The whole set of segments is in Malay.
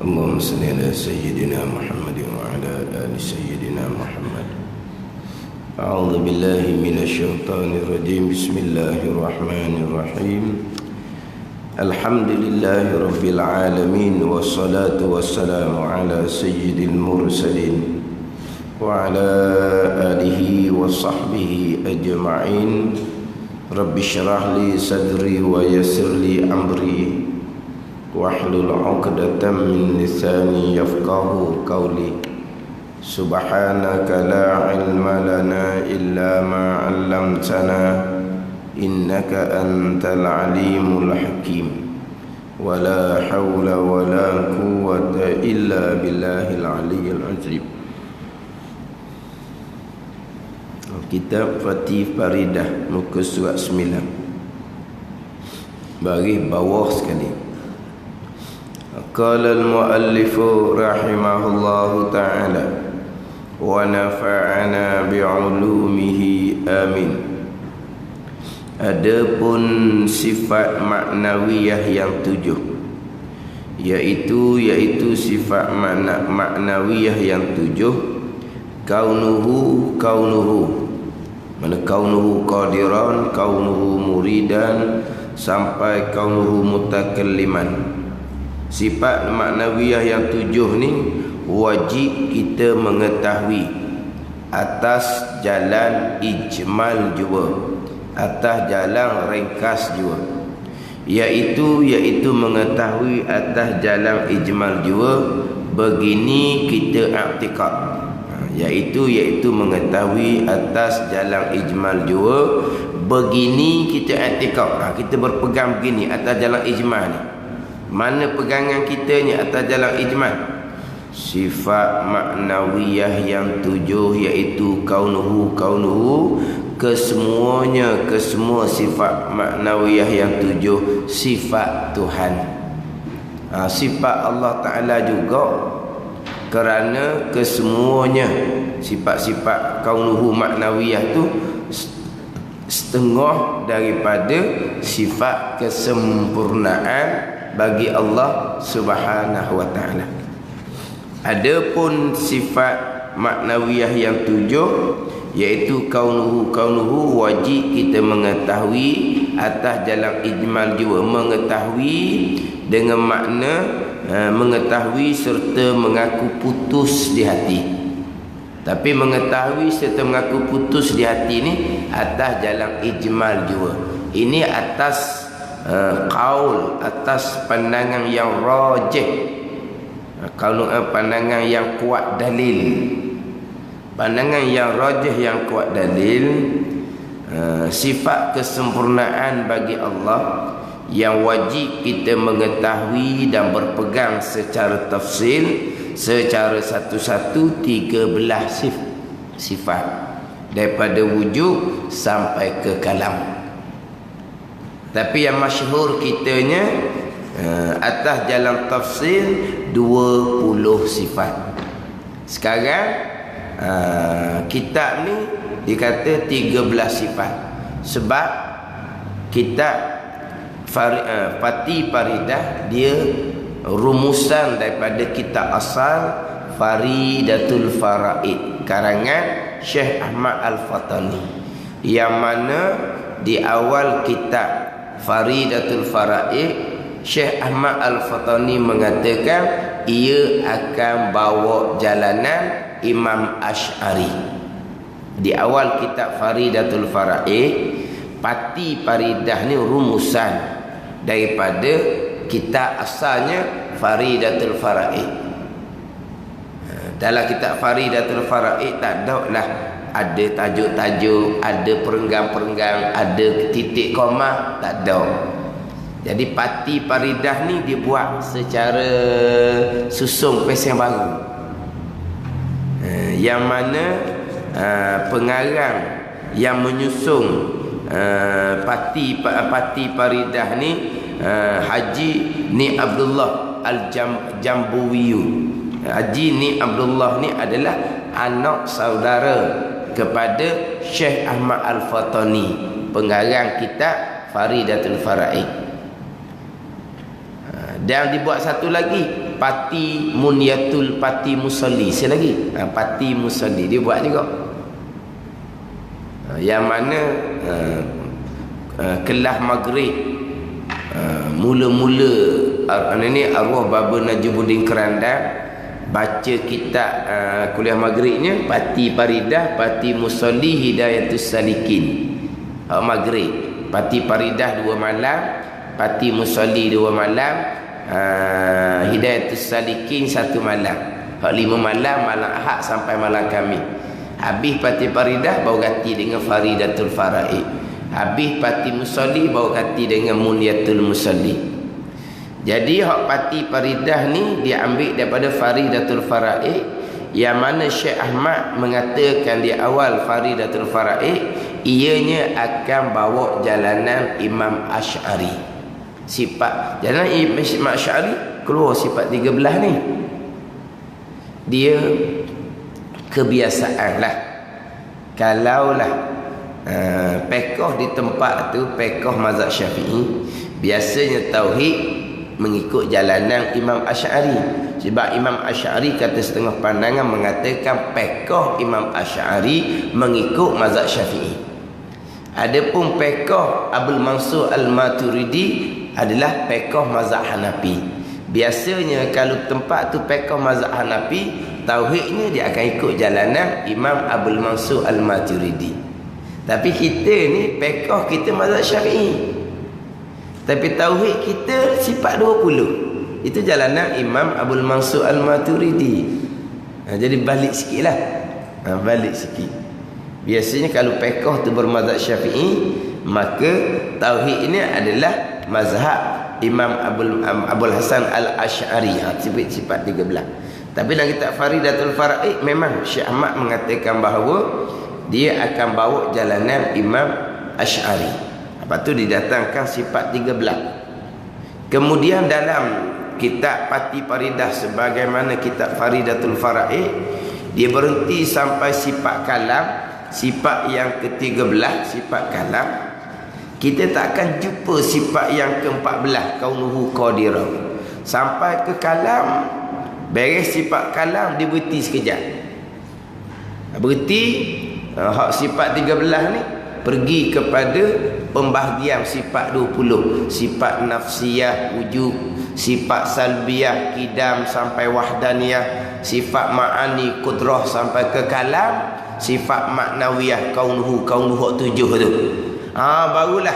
اللهم صل على سيدنا محمد وعلى آل سيدنا محمد. أعوذ بالله من الشيطان الرجيم. بسم الله الرحمن الرحيم. الحمد لله رب العالمين، والصلاة والسلام على سيد المرسلين وعلى آله وصحبه أجمعين. رب اشرح لي صدري ويسر لي أمري واحلل عقدة من لساني يفقهوا قولي. سبحانك لا علم لنا إلا ما علمتنا إنك أنت العليم الحكيم. ولا حول ولا قوة إلا بالله العلي العظيم. Kitab Fatih Faridah, muka surat 9, baris bawah sekali. Qala al-muallifu rahimahullahu ta'ala wa nafa'ana bi'ulumihi amin. Adapun sifat maknawiyah yang 7, yaitu sifat maknawiyah yang 7, kaunuhu mana kaunuhu qadiran, kaunuhu muridan, sampai kaunuhu mutakalliman. Sifat maknawiyah yang 7 ni wajib kita mengetahui atas jalan ijmal jua, atas jalan ringkas jua. Iaitu mengetahui atas jalan ijmal jua, begini kita i'tiqad. Iaitu mengetahui atas jalan ijmal jua, begini kita i'tiqad. Kita berpegang begini atas jalan ijmal ni. Mana pegangan kita ni atas jalan ijmal? Sifat maknawiyah yang 7, iaitu kaunuhu, kesemua sifat maknawiyah yang 7 sifat Tuhan. Sifat Allah Ta'ala juga, kerana kesemuanya sifat-sifat kaunuhu maknawiyah tu setengah daripada sifat kesempurnaan bagi Allah Subhanahu wa ta'ala. Adapun sifat maknawiyah yang 7, iaitu kaunuhu wajib kita mengetahui atas jalan ijmal juga, mengetahui dengan makna mengetahui serta mengaku putus di hati. Tapi mengetahui serta mengaku putus di hati ni atas jalan ijmal juga. Ini atas qaul, atas pandangan yang rajih, kalau pandangan yang kuat dalil, pandangan yang rajih yang kuat dalil. Sifat kesempurnaan bagi Allah yang wajib kita mengetahui dan berpegang secara tafsil, secara satu-satu 13 sifat, daripada wujud sampai ke kalam. Tapi yang masyhur kitanya atas jalan tafsir 20 sifat. Sekarang kitab ni dikata 13 sifat, sebab kitab Fatih Faridah dia rumusan daripada kitab asal Faridatul Faraid karangan Syekh Ahmad Al-Fatani, yang mana di awal kitab Faridatul Faraid Syekh Ahmad Al-Fatani mengatakan ia akan bawa jalanan Imam Asy'ari. Di awal kitab Faridatul Faraid, Fatih Faridah ni rumusan daripada kitab asalnya Faridatul Faraid. Dalam kitab Faridatul Faraid tak ada lah, ada tajuk-tajuk, ada perenggan-perenggan, ada titik koma, tak ada. Jadi Fatih Faridah ni dibuat secara susung pesen baru, yang mana pengarang yang menyusung Fatih Faridah ni Haji Ni Abdullah Al-Jambuwiyu. Haji Ni Abdullah ni adalah anak saudara kepada Syekh Ahmad Al-Fatani, pengarang kitab Faridatul Faraid. Dan dibuat satu lagi pati munyatul pati musalli. Saya lagi pati musalli dia buat juga. Yang mana kelah maghrib mula-mula ni arwah Baba Najimuddin Kerandan baca kitab kuliah maghribnya Pati Paridah, Pati Musalli, Hidayatus Salikin. Maghrib Pati Paridah 2 malam, Pati Musalli 2 malam, Hidayatus Salikin 1 malam. 5 malam, malam Ahad sampai malam Khamis. Habis Pati Paridah baru ganti dengan Faridatul Faraid. Habis Pati Musalli baru ganti dengan Munyatul Musalli. Jadi hak Pati Paridah ni dia ambil daripada Faridatul Faraid, yang mana Syekh Ahmad mengatakan di awal Faridatul Faraid ianya akan bawa jalanan Imam Asy'ari. Sifat jalanan Imam Asy'ari keluar sifat 13 ni. Dia kebiasaan lah. Kalaulah pekoh di tempat tu, pekoh mazhab Syafi'i, biasanya tauhid mengikut jalanan Imam Asy'ari. Sebab Imam Asy'ari kata setengah pandangan mengatakan pekoh Imam Asy'ari mengikut mazhab Syafi'i. Adapun pekoh Abdul Mansur Al-Maturidi adalah pekoh mazhab Hanafi. Biasanya kalau tempat tu pekoh mazhab Hanafi, tauhidnya dia akan ikut jalanan Imam Abdul Mansur Al-Maturidi. Tapi kita ni pekoh kita mazhab Syafi'i, tapi tauhid kita sifat 20. Itu jalanan Imam Abdul Mansur Al-Maturidi. Jadi balik sikit lah. Balik sikit. Biasanya kalau pekoh tu bermazhab Syafi'i, maka tauhid ini adalah mazhab Imam Abul Hasan Al-Asy'ari. Sifat 13. Tapi dalam kitab Faridatul Faraid memang Syekh Ahmad mengatakan bahawa dia akan bawa jalanan Imam Asy'ari. Lepas tu didatangkan sifat 13. Kemudian dalam kitab Pati Paridah sebagaimana kitab Faridatul Faraid, dia berhenti sampai sifat kalam, sifat yang ke-13, sifat kalam. Kita tak akan jumpa sifat yang ke-14, kaunuhu qadiran. Sampai ke kalam, beres sifat kalam, dia berhenti sekejap. Berhenti, hak sifat 13 ni pergi kepada pembahagian sifat 20. Sifat nafsiyah, wujud, sifat salbiyah, kidam sampai wahdaniyah, sifat ma'ani, kudrah sampai ke kalam, sifat maknawiyah, kaunuhu 7 tu. Barulah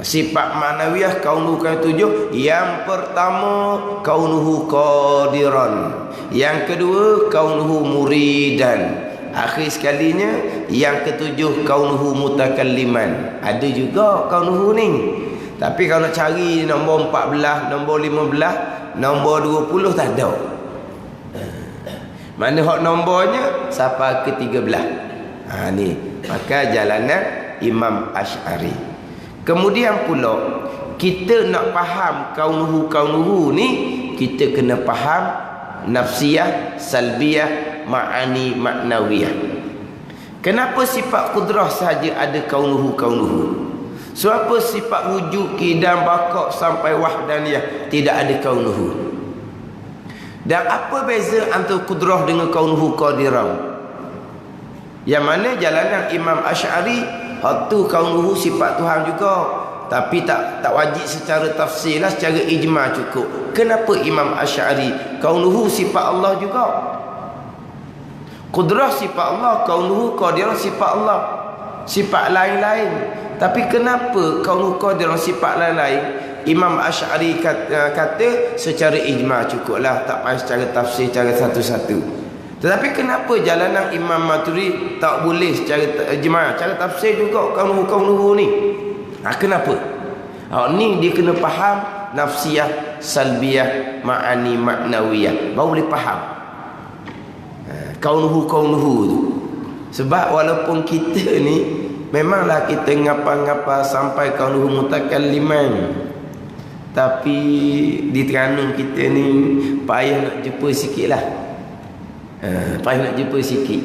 sifat maknawiyah kaunuhu 7. Yang pertama kaunuhu qadiran, yang kedua kaunuhu muridan, akhir sekalinya yang ke-7 kaunuhu mutakalliman. Ada juga kaunuhu ni, tapi kalau nak cari nombor 14, nombor 15, nombor 20 tak ada. Mana hak nombornya sampai ke-13. Ni maka jalanan Imam Asy'ari. Kemudian pula kita nak faham kaunuhu ni, kita kena faham nafsiyah, salbiyah, ma'ani, maknawiyah. Kenapa sifat kudrah sahaja ada kaunuhu? Sebab apa sifat wujud, kidam, baqa sampai wahdaniyah tidak ada kaunuhu? Dan apa beza antara kudrah dengan kaunuhu qadiran? Yang mana jalanan Imam Asy'ari, hatu kaunuhu sifat Tuhan juga, tapi tak wajib secara tafsir lah, secara ijma' cukup. Kenapa Imam Asy'ari kaunuhu sifat Allah juga? Kudrah sifat Allah, kaunuhu qadirah sifat Allah, sifat lain-lain. Tapi kenapa kaunuhu qadirah sifat lain-lain? Imam Asy'ari kata secara ijma' cukuplah, tak payah secara tafsir secara satu-satu. Tetapi kenapa jalanan Imam Maturidi tak boleh secara ijma', cara tafsir juga kaunuhu ni? Kenapa? Ni dia kena faham nafsiyah, salbiyah, ma'ani, maknawiyah, baru boleh faham kaunuhu tu. Sebab walaupun kita ni memanglah kita ngapa-ngapa sampai kaunuhu mutakalliman, tapi di Terengganu kita ni payah nak jumpa sikit lah. Payah nak jumpa sikit.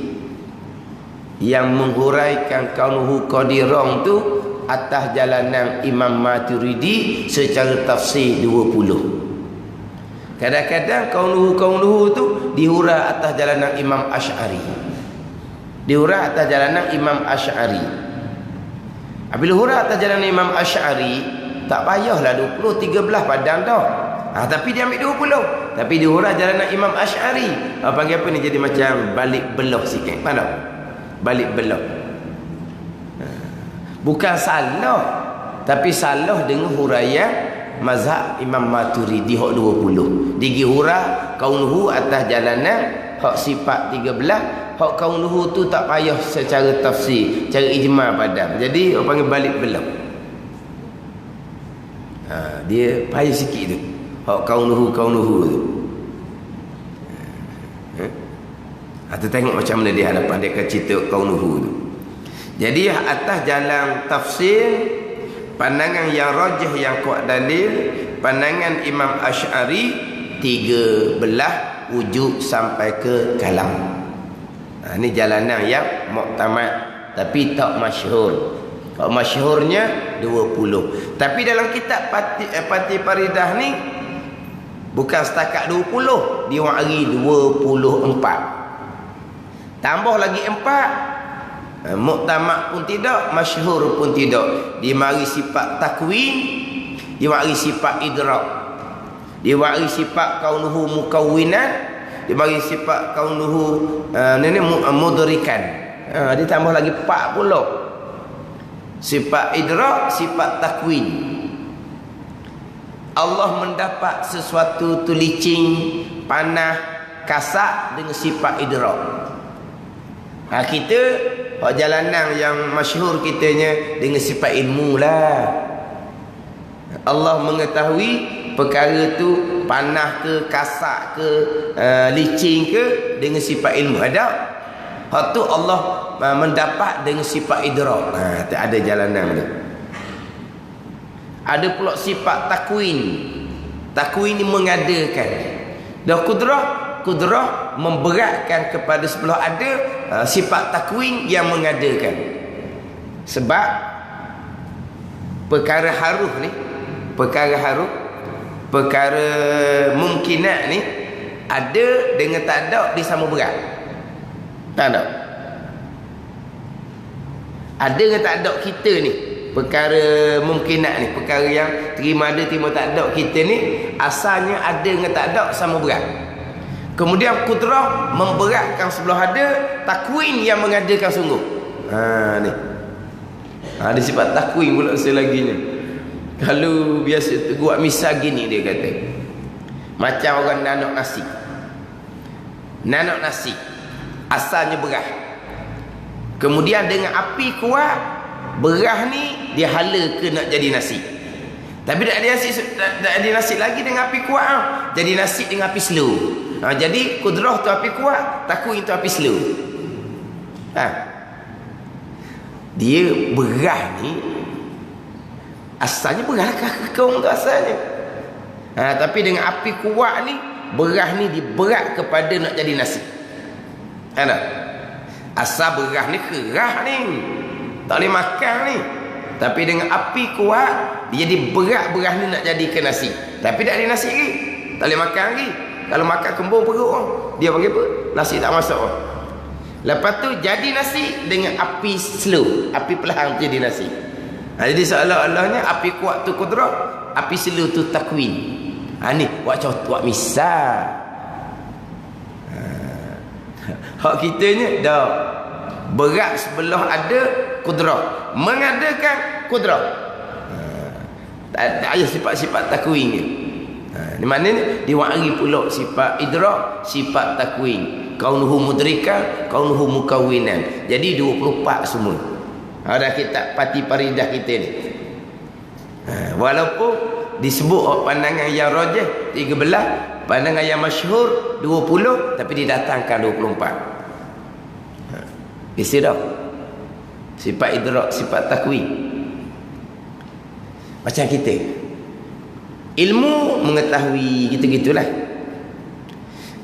Yang menghuraikan kaunuhu qadiran tu atas jalanan Imam Maturidi secara tafsir 20. Kadang-kadang kaunuhu tu dihura atas jalanan Imam Asy'ari. Dihura atas jalanan Imam Asy'ari. Apabila hura atas jalanan Imam Asy'ari, tak payahlah 20, 13 padang dah. Tapi dia ambil 20. Tapi dihura jalanan Imam Asy'ari. Panggil apa ni, jadi macam balik belah sikit. Mana? Balik belah. Bukan salah, tapi salah dengan huraian mazhab Imam Maturidi hak 20. Digi hura kaunuhu atas jalanan hak sifat 13, hak kaunuhu tu tak payah secara tafsir, cara ijma' padam. Jadi orang panggil balik belah. Dia payah sikit tu. Hak kaunuhu tu. Tu tengok macam mana dia hadapan dia cerita kaunuhu tu. Jadi atas jalan tafsir, pandangan yang rajih yang kuat dalil, pandangan Imam Asy'ari 13 wujud sampai ke kalam. Ini jalanan yang muktamad tapi tak masyhur. Kalau masyhurnya 20. Tapi dalam kitab Pati Paridah ni bukan setakat 20, dia wari 24. Tambah lagi 4. Muktamad pun tidak, masyhur pun tidak. Dia mari sifat takwin, dia mari sifat idrak, dia mari sifat kaunuhu mukawwinan, dia mari sifat kaunuhu mudrikan. Dia tambah lagi 4 pula. Sifat idrak, sifat takwin. Allah mendapat sesuatu tu licin, panah, kasar dengan sifat idrak. Kita jalanan yang masyhur kitanya dengan sifat ilmu lah. Allah mengetahui perkara tu panah ke, kasar ke, licin ke dengan sifat ilmu. Ada hak tu Allah mendapat dengan sifat idrak. Ada jalanan tu. Ada pula sifat takwin. Takwin ni mengadakan. Dan kudrah memberatkan kepada sebelah ada sifat takwin yang mengadakan. Sebab perkara haruh ni, perkara mungkinat ni ada dengan tak ada dia sama berat. Tak ada. Ada dengan tak ada kita ni, perkara mungkinat ni, perkara yang terima ada terima tak ada kita ni, asalnya ada dengan tak ada sama berat. Kemudian kudrah memberatkan sebelah ada, takwin yang mengadakan sungguh. Ni. Ada sifat takwin pula selaginya. Kalau biasa buat misal gini dia kata. Macam orang nanok nasi. Nanok nasi asalnya berah. Kemudian dengan api kuat, berah ni dia hala ke nak jadi nasi. Tapi tak ada nasi lagi dengan api kuat. Jadi nasi dengan api slow. Jadi kudrah tu api kuat, takwin tu api slow. Dia berah ni asalnya berah kekong tu asalnya. Tapi dengan api kuat ni, berah ni diberat kepada nak jadi nasi. Asal berah ni kerah ni, tak boleh makan ni. Tapi dengan api kuat, dia jadi berat berah ni nak jadikan nasi. Tapi tak ada nasi lagi, tak boleh makan lagi. Kalau makan kembung perut dia bagi apa? Nasi tak masuk. Lepas tu jadi nasi dengan api slow, api perlahan jadi nasi. Jadi seolah-olahnya api kuat tu kudrah, api slow tu takwin. Ni buat contoh, buat misal. Hak kitanya dah berat sebelah ada kudrah, mengadakan kudrah. Tak ada sifat-sifat takwin dia. Di mana ni? Diwari pula sifat idrak, sifat takwin. Kaunuhu mudrika, kaunuhu mukawwinan. Jadi 24 semua. Ada kitab Pati Paridah kita ni. Walaupun disebut pandangan yang rajih 13, pandangan yang masyhur 20, tapi didatangkan 24. Isi dah. Sifat idrak, sifat takwin. Macam kita. Ilmu mengetahui gitu-gitulah.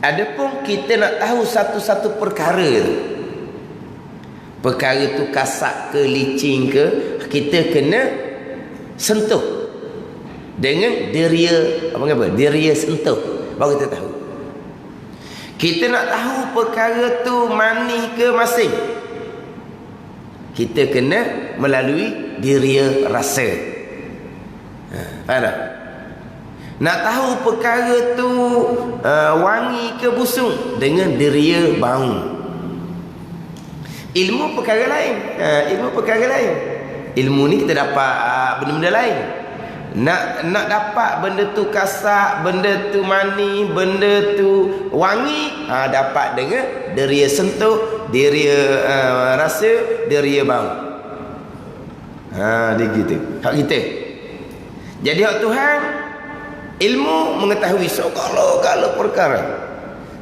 Adapun kita nak tahu satu-satu perkara tu, perkara tu kasar ke licin ke, kita kena sentuh dengan deria, apa? Deria sentuh. baru kita tahu. Kita nak tahu perkara tu manis ke masin, kita kena melalui diria rasa. Faham tak? Nak tahu perkara tu wangi ke busuk, dengan diria bau. Ilmu perkara lain. Ilmu perkara lain. Ilmu ni kita dapat benda-benda lain. Nak dapat benda tu kasar, benda tu manis, benda tu wangi, dapat dengan deria sentuh, deria rasa, deria bau. Dia gitu. Hak kita. Jadi hak Tuhan, ilmu mengetahui segala perkara.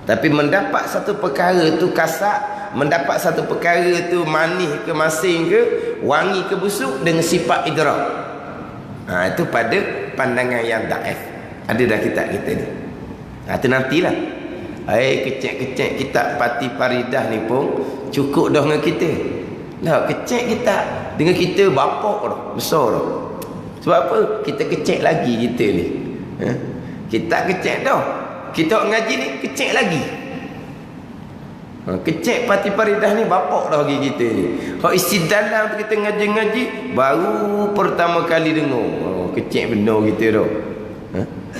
Tapi mendapat satu perkara tu kasar, mendapat satu perkara tu manis ke masin ke, wangi ke busuk, dengan sifat idrak. Itu pada pandangan yang daif. Ada dah kitab kita ni. Itu nantilah. Kecek-kecek kitab Pati Paridah ni pun cukup dah dengan kita. Dah kecek kitab dengan kita bapak dah, besar dah. Sebab apa? Kita kecek lagi kita ni. Kita kecek dah. Kita ngaji ni kecek lagi. Kecek Pati Paridah ni bapak dah bagi kita ni. Kalau isi dalam tu kita ngaji-ngaji, baru pertama kali dengar. Kecek benar kita dah.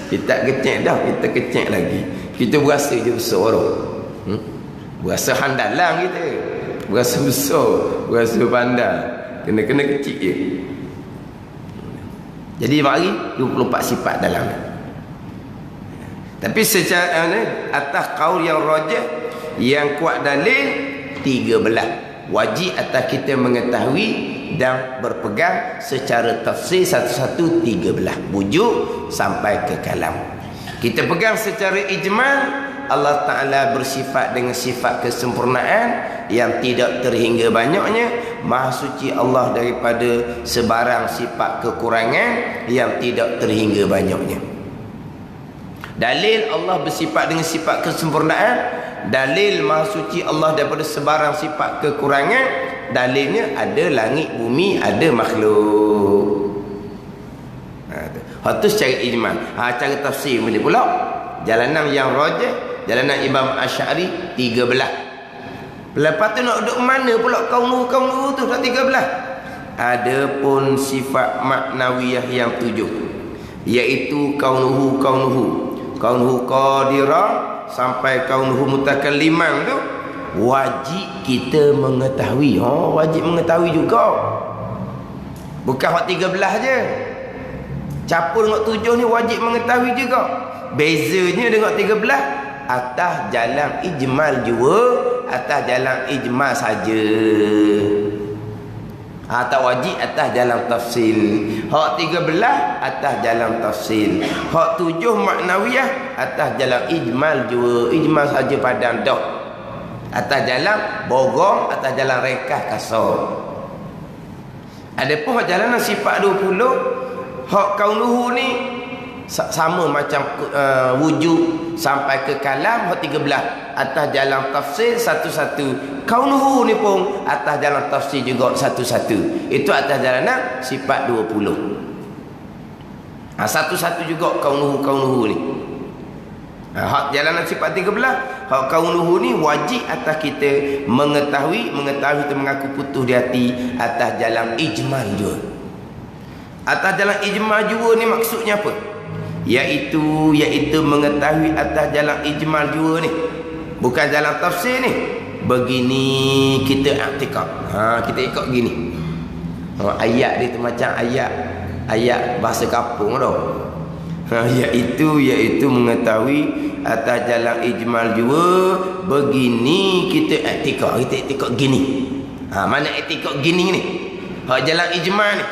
Kita kecek dah, kita kecek lagi. Kita berasa je besar dah. Berasa handalang kita. Berasa besar, berasa pandai. Kena kecil je. Jadi mari 24 sifat dalam ni. Tapi secara atas qaul yang rajih, yang kuat dalil 13. Wajib atas kita mengetahui dan berpegang secara tafsir satu-satu 13 bujuk sampai ke kalam. Kita pegang secara ijmal, Allah Ta'ala bersifat dengan sifat kesempurnaan yang tidak terhingga banyaknya. Maha suci Allah daripada sebarang sifat kekurangan yang tidak terhingga banyaknya. Dalil Allah bersifat dengan sifat kesempurnaan. Dalil maha suci Allah daripada sebarang sifat kekurangan. Dalilnya ada langit bumi, ada makhluk. Itu secara ijmal. Cara tafsir boleh pula. Jalanan yang rajih, jalanan Imam Asy'ari 13. Lepas tu nak duduk mana pula kaunu tu dah 13. Adapun sifat maknawiyah yang 7, iaitu kaunuhu qadirah sampai kaunuhu mutakalliman tu, wajib kita mengetahui. Wajib mengetahui juga. Bukan hak 13 je. Campur dengan 7 ni wajib mengetahui juga. Bezanya dengan 13 atas jalan ijmal jua, atas jalan ijmal saja. Tak wajib atas jalan tafsil. Hak 13 atas jalan tafsil. Hak 7 maknawiyah atas jalan ijmal jua. Ijmal saja padang dah. Atas jalan bogong, atas jalan rekah kasar. Adapun hak jalan sifat 20, hak kaunuhu ni sama macam wujud sampai ke kalam. Hak 13 atas jalan tafsir satu-satu. Kaunuhu ni pun atas jalan tafsir juga satu-satu. Itu atas jalanan sifat 20. Satu-satu juga kaunuhu ni. Hak jalanan sifat 13, hak kaunuhu ni wajib atas kita mengetahui itu mengaku putus di hati atas jalan ijmal jua. Atas jalan ijmal jua ni maksudnya apa? Iaitu mengetahui atas jalan ijmal jua ni, bukan jalan tafsir ni. Begini kita i'tikad. Kita ikut gini. Ayat dia tu macam ayat bahasa kampung dah. Iaitu mengetahui atas jalan ijmal jua. Begini kita i'tikad gini. Mana i'tikad gini ni? Hak jalan ijmal ni.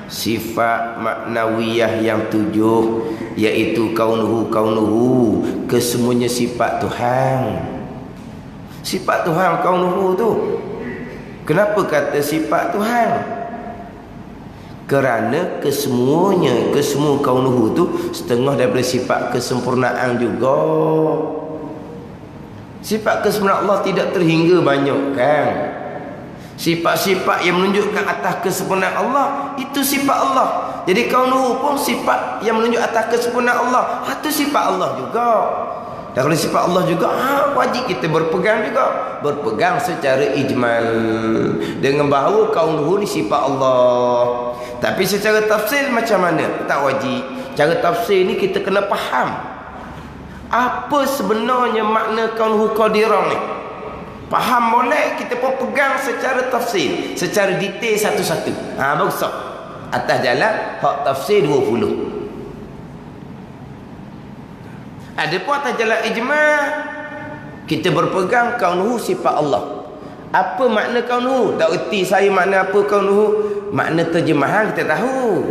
Sifat maknawiyah yang 7, iaitu kaunuhu, kesemuanya sifat Tuhan. Sifat Tuhan kaunuhu tu. Kenapa kata sifat Tuhan? Kerana kesemua kaunuhu tu setengah daripada sifat kesempurnaan juga. Sifat kesempurnaan Allah tidak terhingga banyak kan. Sifat-sifat yang menunjukkan atas kesempurnaan Allah, itu sifat Allah. Jadi kaunuhu pun sifat yang menunjuk atas kesempurnaan Allah, itu sifat Allah juga. Dan kalau sifat Allah juga, wajib kita berpegang juga. Berpegang secara ijmal, dengan bahawa kaunuhu ni sifat Allah. Tapi secara tafsir macam mana? Tak wajib. Cara tafsir ni kita kena faham apa sebenarnya makna kaunuhu qadirah ni. Faham boleh, kita pun pegang secara tafsir, secara detail satu-satu. Bagus. Atas jalan hak tafsir 20. Ada pun atas jalan ijma', kita berpegang kaunuhu sifat Allah. Apa makna kaunuhu? Tak erti saya makna apa kaunuhu. Makna terjemahan kita tahu.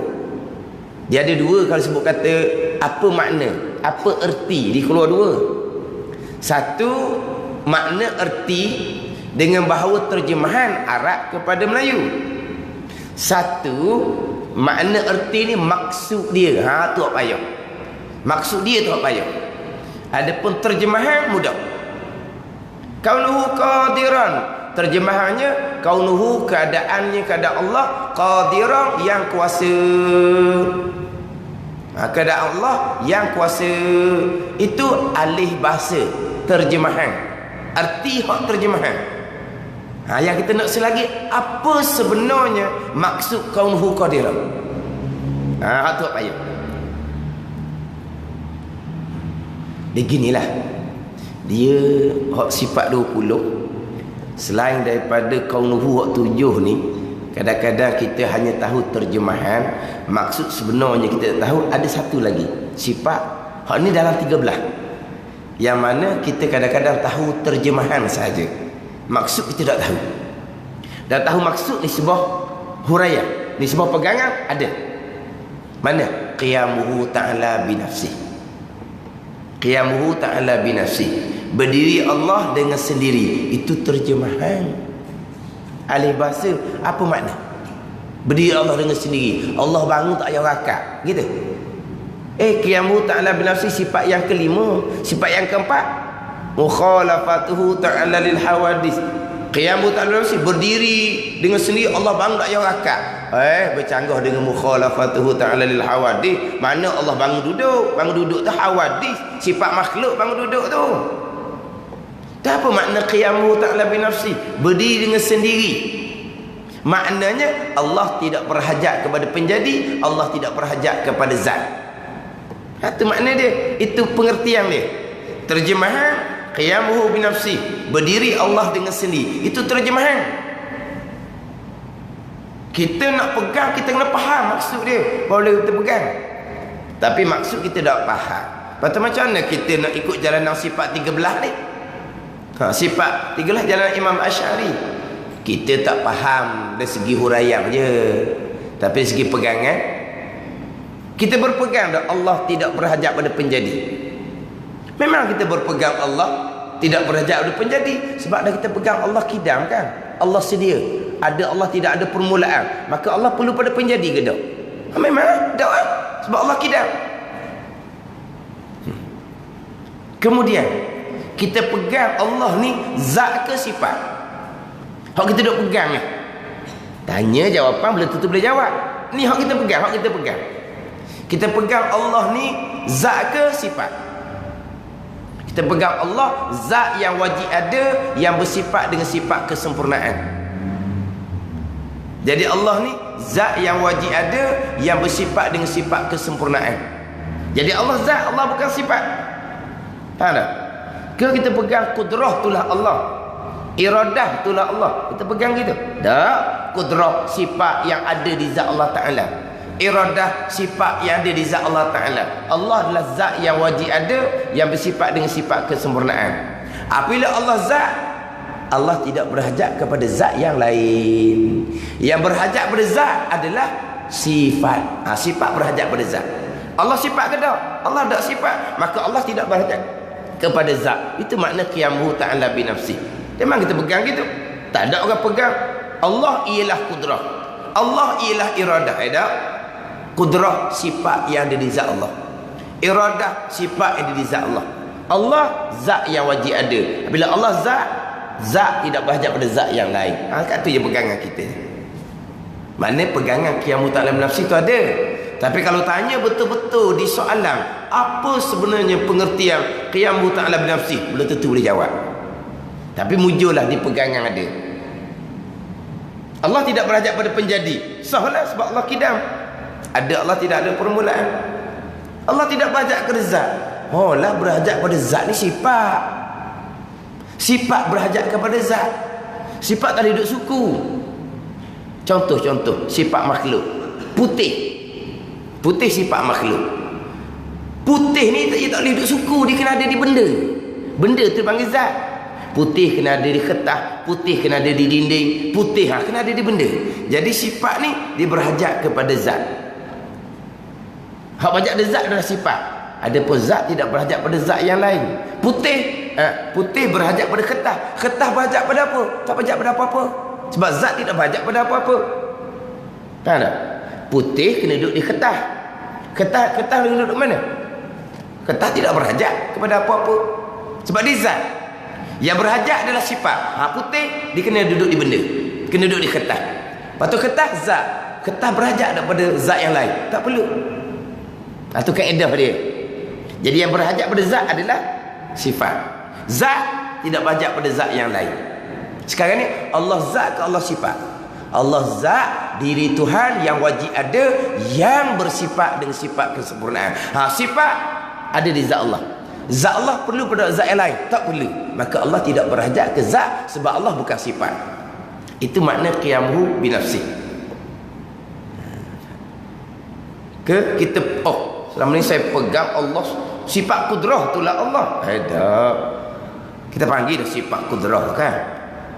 Dia ada dua kalau sebut kata apa makna, apa erti, dikeluar dua. Satu, makna erti dengan bahawa terjemahan Arab kepada Melayu. Satu, makna erti ni maksud dia. Tu apa payah. Maksud dia tu apa payah. Adapun terjemahan mudah. Kaunuhu qadiran, terjemahannya kaunuhu keadaannya keadaan Allah qadiran yang kuasa. Keadaan Allah yang kuasa. Itu alih bahasa terjemahan. Arti hak terjemahan. Yang kita nak selagi, apa sebenarnya maksud kaunuhu qadiran. Tu apa ya? Beginilah. Dia hak sifat 20. Selain daripada kaunuhu hak 7 ni, kadang-kadang kita hanya tahu terjemahan. Maksud sebenarnya kita tak tahu. Ada satu lagi sifat, hak ni dalam 13. Yang mana kita kadang-kadang tahu terjemahan saja, maksud kita tak tahu. Dan tahu maksud ni sebuah huraian, ni sebuah pegangan ada. Mana? Qiyamuhu ta'ala binafsih. Qiyamuhu ta'ala binafsih, berdiri Allah dengan sendiri. Itu terjemahan. Alih bahasa, apa makna? Berdiri Allah dengan sendiri. Allah bangun tak payah rakat, gitu. Qiyamuhu ta'ala binafsi, sifat yang kelima. Sifat yang keempat, mukhalafatuhu ta'ala lil hawadis. Qiyamuhu ta'ala binafsi, berdiri dengan sendiri. Allah bangun tak payah rakat. Bercanggah dengan mukhalafatuhu ta'ala lil hawadis. Mana Allah bangun duduk. Bangun duduk tu hawadis, sifat makhluk bangun duduk tu. Tak apa makna qiyamuhu ta'ala binafsi, berdiri dengan sendiri. Maknanya Allah tidak berhajat kepada penjadi, Allah tidak berhajat kepada zat. Itu makna dia, itu pengertian dia. Terjemahan qiyamuhu binafsi, berdiri Allah dengan sendiri. Itu terjemahan. Kita nak pegang, kita kena faham maksud dia, baru kita pegang. Tapi maksud kita tak faham. Lepas macam mana kita nak ikut jalan sifat 13 ni? Sifat 13 jalan Imam Asy'ari. Kita tak faham dari segi huraian je, tapi dari segi pegangan kita berpegang dah Allah tidak berhajat pada penjadi. Memang kita berpegang Allah tidak berhajat pada penjadi, sebab dah kita pegang Allah kidam kan. Allah sedia. Ada Allah tidak ada permulaan. Maka Allah perlu pada penjadi ke tak? Memang tak kan? Sebab Allah kidam. Kemudian kita pegang Allah ni zat ke sifat? Hak kita duk pegang ni. Tanya jawapan belum tentu boleh jawab. Ni hak kita pegang, hak kita pegang. Kita pegang Allah ni zat ke sifat? Kita pegang Allah zat yang wajib ada, yang bersifat dengan sifat kesempurnaan. Jadi Allah ni zat yang wajib ada, yang bersifat dengan sifat kesempurnaan. Jadi Allah zat, Allah bukan sifat. Faham tak? Ke kita pegang kudrah itulah Allah, iradah itulah Allah, kita pegang gitu? Tak. Kudrah sifat yang ada di zat Allah Ta'ala, iradah sifat yang ada di zat Allah Ta'ala. Allah adalah zat yang wajib ada, yang bersifat dengan sifat kesempurnaan. Apabila Allah zat, Allah tidak berhajat kepada zat yang lain. Yang berhajat pada zat adalah sifat. Sifat berhajat pada zat. Allah sifat ke tak? Allah tak sifat, maka Allah tidak berhajat kepada zat. Itu makna qiyamuhu ta'ala binafsi. Memang kita pegang gitu. Tak ada orang pegang Allah ialah kudrah, Allah ialah iradah. Tak? Kudrah sifat yang ada di zat Allah, iradah sifat yang ada di zat Allah. Allah zat yang wajib ada. Bila Allah zat, Zat tidak berhajat pada zat yang lain. Kat tu je pegangan kita. Mana pegangan qiyam ta'ala binafsi tu ada. Tapi kalau tanya betul-betul di soalan, apa sebenarnya pengertian qiyam ta'ala binafsi, belum tentu boleh jawab. Tapi muncullah di pegangan ada. Allah tidak berhajat pada penjadi. Sahlah sebab Allah kidam. Ada Allah tidak ada permulaan. Allah tidak berhajat kepada zat. Oh lah, berhajat pada zat ni sifat. Sifat berhajat kepada zat. Sifat tak ada duduk suku. Contoh sifat makhluk. Putih. Putih sifat makhluk. Putih ni tak boleh duduk suku, dia kena ada di benda. Benda tu panggil zat. Putih kena ada di kertas, putih kena ada di dinding, putih kena ada di benda. Jadi sifat ni dia berhajat kepada zat. Hak berhajat pada zat adalah sifat. Adapun zat tidak berhajat pada zat yang lain. Putih, putih berhajat pada kertas. Kertas berhajat pada apa? Tak berhajat pada apa-apa. Sebab zat tidak berhajat pada apa-apa. Faham tak? Putih kena duduk di kertas. Kertas kena duduk mana? Kertas tidak berhajat kepada apa-apa. Sebab dia zat. Yang berhajat adalah sifat. Putih dia kena duduk di benda, kena duduk di kertas. Lepas tu kertas zat. Kertas berhajat daripada zat yang lain, tak perlu. Itu kaedah dia. Jadi yang berhajat pada zat adalah sifat. Zat tidak berhajat pada zat yang lain. Sekarang ni Allah zat ke Allah sifat? Allah zat, diri Tuhan yang wajib ada, yang bersifat dengan sifat kesempurnaan. Sifat ada di zat Allah. Zat Allah perlu pada zat yang lain? Tak perlu. Maka Allah tidak berhajat ke zat, sebab Allah bukan sifat. Itu makna qiyamuhu binafsi. Kita selama ni saya pegang Allah, sifat kudrah itulah Allah. Tak. Kita panggil dah sifat kudrah kan.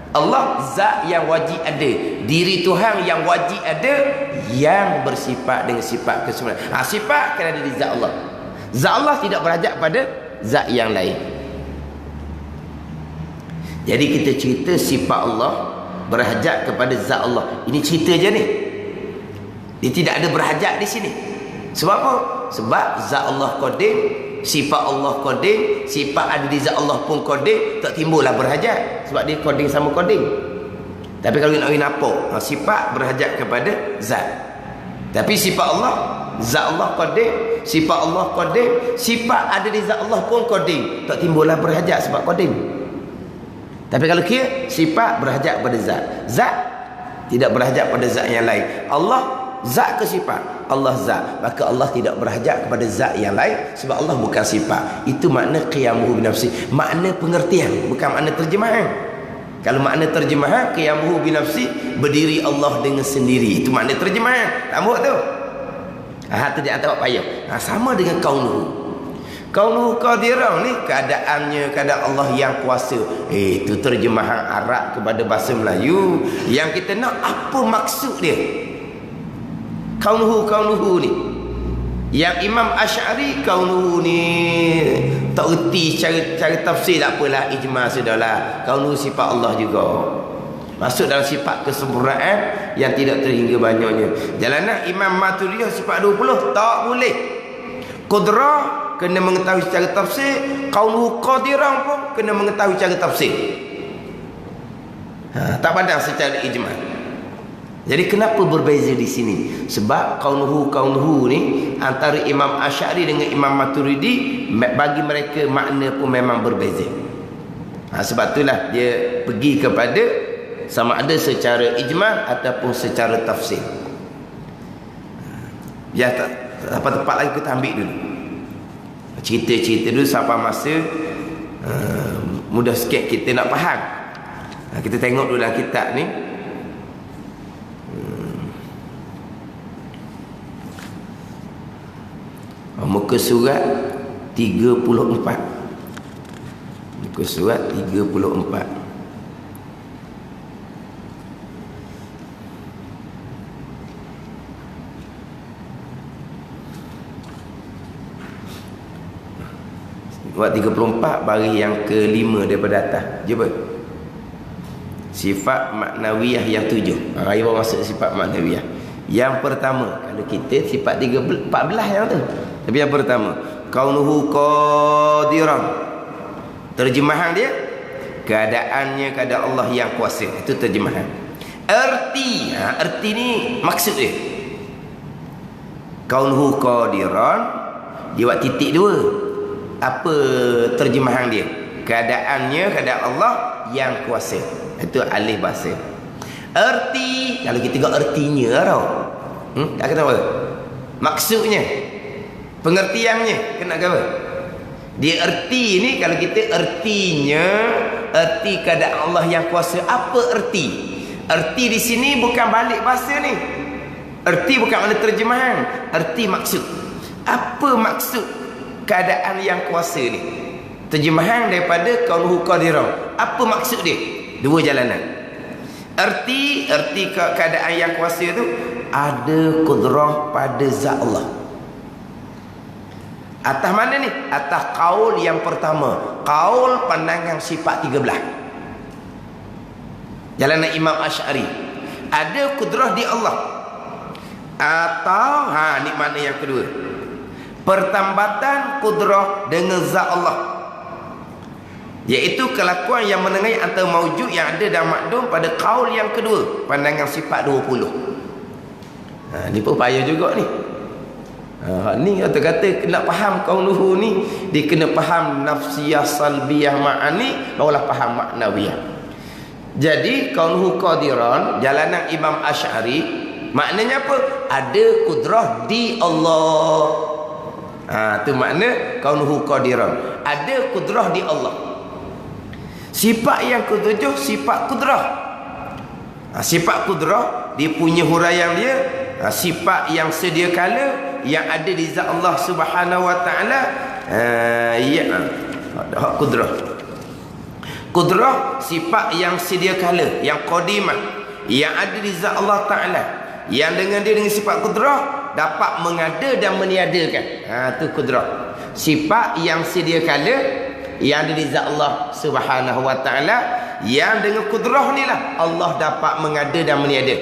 Allah zat yang wajib ada, diri Tuhan yang wajib ada, yang bersifat dengan sifat kesempurnaan. Sifat kena ada di zat Allah. Zat Allah tidak berhajat pada zat yang lain. Jadi kita cerita sifat Allah berhajat kepada zat Allah. Ini cerita je ni. Dia tidak ada berhajat di sini. Sebab apa? Sebab zat Allah qadim, sifat Allah qadim, sifat ada di zat Allah pun qadim, tak timbullah berhajat. Sebab dia qadim sama qadim. Tapi kalau nak nampak, sifat berhajat kepada zat. Tapi sifat Allah, zat Allah qadim, sifat Allah qadim, sifat ada di zat Allah pun qadim, tak timbullah berhajat sebab qadim. Tapi kalau kira sifat berhajat pada zat, zat tidak berhajat pada zat yang lain. Allah zat ke sifat? Allah zat. Maka Allah tidak berhajat kepada zat yang lain, sebab Allah bukan sifat. Itu makna qiyamuhu binafsi. Makna pengertian, bukan makna terjemahan. Kalau makna terjemahan, qiyamuhu binafsi, berdiri Allah dengan sendiri. Itu makna terjemahan. Tak buat tu. Itu dia tak payah. Sama dengan kaunuhu. Kaunuhu qadirah ni keadaannya, keadaan Allah yang kuasa. Itu terjemahan Arab kepada bahasa Melayu. Yang kita nak apa maksud dia? Kaunuhu ni. Yang Imam Asy'ari kaunuhu ni tak erti cara tafsir, tak apalah, ijma sudahlah. Kaunuhu sifat Allah juga. Masuk dalam sifat kesempurnaan yang tidak terhingga banyaknya. Jalanan Imam Maturidiyah sifat 20 tak boleh. Qudrah kena mengetahui cara tafsir, kaunuhu qadirah pun kena mengetahui cara tafsir. Tak pandang secara ijma. Jadi kenapa berbeza di sini? Sebab kaunuhu ni antara Imam Asy'ari dengan Imam Maturidi, bagi mereka makna pun memang berbeza. Sebab itulah dia pergi kepada sama ada secara ijma ataupun secara tafsir. Ya, tak tepat lagi kita ambil dulu. Cerita-cerita dulu sampai masa mudah sikit kita nak faham. Kita tengok dulu dalam kitab ni. Muka surat 34. Muka surat 34. Surat 34 baris yang kelima daripada atas. Cuba. Sifat maknawiyah yang 7. Hari baru masuk sifat maknawiyah. Yang pertama, kalau kita sifat 14 yang tu. Tapi yang pertama, kaunuhu qadiran. Terjemahan dia, keadaannya keadaan Allah yang kuasa. Itu terjemahan. Erti, erti ni maksud dia. Kaunuhu qadiran, dia buat titik dua. Apa terjemahan dia? Keadaannya keadaan Allah yang kuasa. Itu alih bahasa. Erti, kalau kita tengok ertinya tau. Tak kena apa? Maksudnya, pengertiannya kena apa? Dia erti ni, kalau kita ertinya, erti keadaan Allah yang kuasa. Apa erti? Erti di sini bukan balik bahasa ni. Erti bukan makna terjemahan. Erti maksud. Apa maksud keadaan yang kuasa ni? Terjemahan daripada kaunuhu qadiran. Apa maksud dia? Dua jalanan. Erti keadaan yang kuasa tu ada kudrah pada zat Allah. Atas mana ni? Atas qaul yang pertama. Qaul pandangan sifat 13. Jalanan Imam Asy'ari. Ada kudrah di Allah. Atau ni mana yang kedua. Pertambatan kudrah dengan zat Allah. Iaitu kelakuan yang menengahi antara maujud yang ada dan makdum pada qaul yang kedua. Pandangan sifat 20. Ni pun payah juga ni. Ni kata-kata nak faham kaunuhu ni, dia kena faham nafsiyah salbiyah ma'ani, barulah faham maknawiyah. Jadi kaunuhu qadiran, jalanan Imam Asy'ari, maknanya apa? Ada kudrah di Allah. Tu makna kaunuhu qadiran. Ada kudrah di Allah. Sifat yang ketujuh, sifat kudrah. Sifat kudrah, dia punya huraian dia. Sifat yang sedia kala, yang ada di zat Allah Subhanahu wa taala. Kudrah. Kudrah sifat yang sedia kala, yang qadimah, yang ada di zat Allah taala, yang dengan dia dengan sifat kudrah dapat mengada dan meniadakan. Tu kudrah. Sifat yang sedia kala, yang ada di zat Allah Subhanahu wa taala, yang dengan kudrah ni lah Allah dapat mengada dan meniada.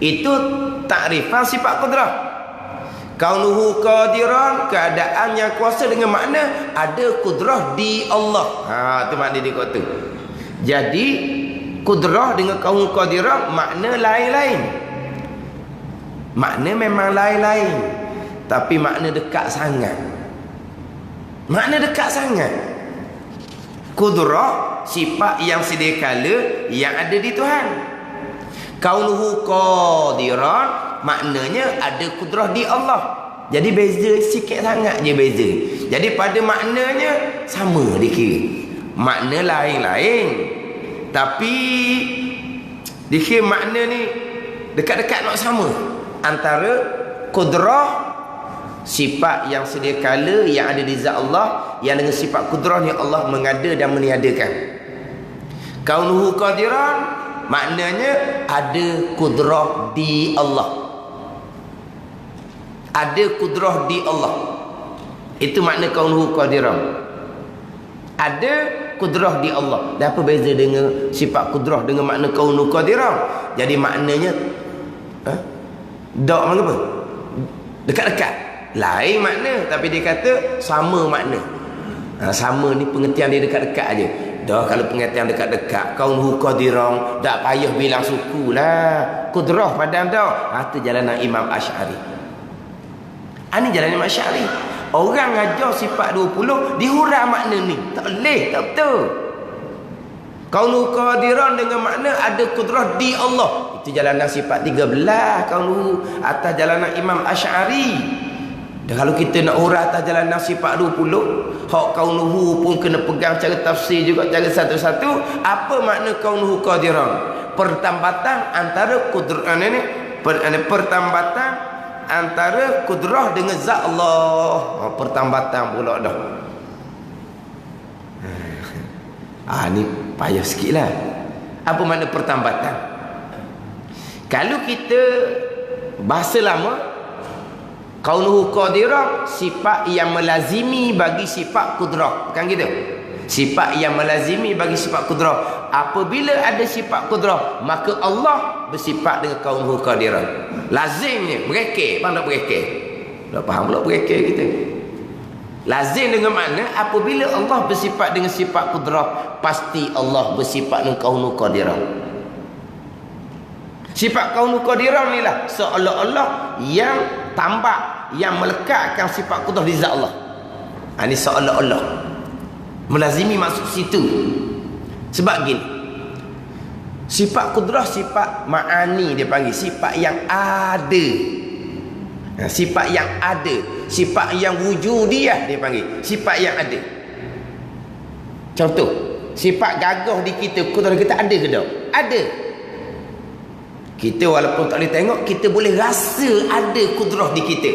Itu takrifan sifat kudrah. Kaunuhu qadiran, keadaan yang kuasa dengan makna ada kudrah di Allah. Tu makna dia kata. Jadi kudrah dengan kaunuhu qadiran makna lain-lain. Makna memang lain-lain, tapi makna dekat sangat. Makna dekat sangat. Kudrah sifat yang sedia kala yang ada di Tuhan. Kaunuhu qadiran maknanya ada kudrah di Allah. Jadi beza sikit sangat je beza. Jadi pada maknanya sama dikira. Makna lain-lain, tapi dikira makna ni dekat-dekat nak sama. Antara kudrah sifat yang sedia kala yang ada di zat Allah, yang dengan sifat kudrah ni Allah mengada dan meniadakan. Kaunuhu qadiran maknanya ada kudrah di Allah. Ada kudrah di Allah. Itu makna kaunuhu qadiran. Ada kudrah di Allah. Dan apa beza dengan sifat kudrah dengan makna kaunuhu qadiran? Jadi maknanya dak mana apa? Dekat-dekat. Lain makna, tapi dia kata sama makna. Sama ni pengertian dia dekat-dekat aja. Dah kalau pengertian dekat-dekat, kaunuhu qadiran, tak payah bilang suku lah. Kudrah padam dah. Itu jalanan Imam Asy'ari. Ini jalanan Imam Asy'ari. Orang ngajar sifat 20 dihurang makna ni. Tak boleh, tak betul. Kaunuhu qadiran dengan makna ada kudrah di Allah. Itu jalanan sifat 13. Kaunuhu atas jalanan Imam Asy'ari. Dan kalau kita nak urah atas jalanan sifat 20, hak kaunuhu pun kena pegang cara tafsir juga, cara satu-satu. Apa makna kaunuhu qadiran? Pertambatan antara kudrah ni, pertambatan antara kudrah dengan zat Allah. Pertambatan pula dah. Ni payah sikit lah. Apa makna pertambatan? Kalau kita bahasa lama, kaunuhu qadiran sifat yang melazimi bagi sifat kudrah. Bukan gitu? Sifat yang melazimi bagi sifat kudrah. Apabila ada sifat kudrah, maka Allah bersifat dengan kaunuhu qadiran. Lazimnya berekek. Faham tak berekek? Tak faham pula berekek kita. Lazim dengan makna apabila Allah bersifat dengan sifat kudrah, pasti Allah bersifat dengan kaunu qadirah. Sifat kaunu qadirah ni lah seolah-olah yang tambah, yang melekatkan sifat kudrah di zat Allah. Ini seolah-olah melazimi maksud situ. Sebab gini, sifat kudrah sifat ma'ani dia panggil, sifat yang ada. Sifat yang ada, sifat yang wujudiyah dia panggil, sifat yang ada. Contoh, sifat gagah di kita, kudrah kita ada ke tak? Ada. Kita walaupun tak boleh tengok, kita boleh rasa ada kudrah di kita.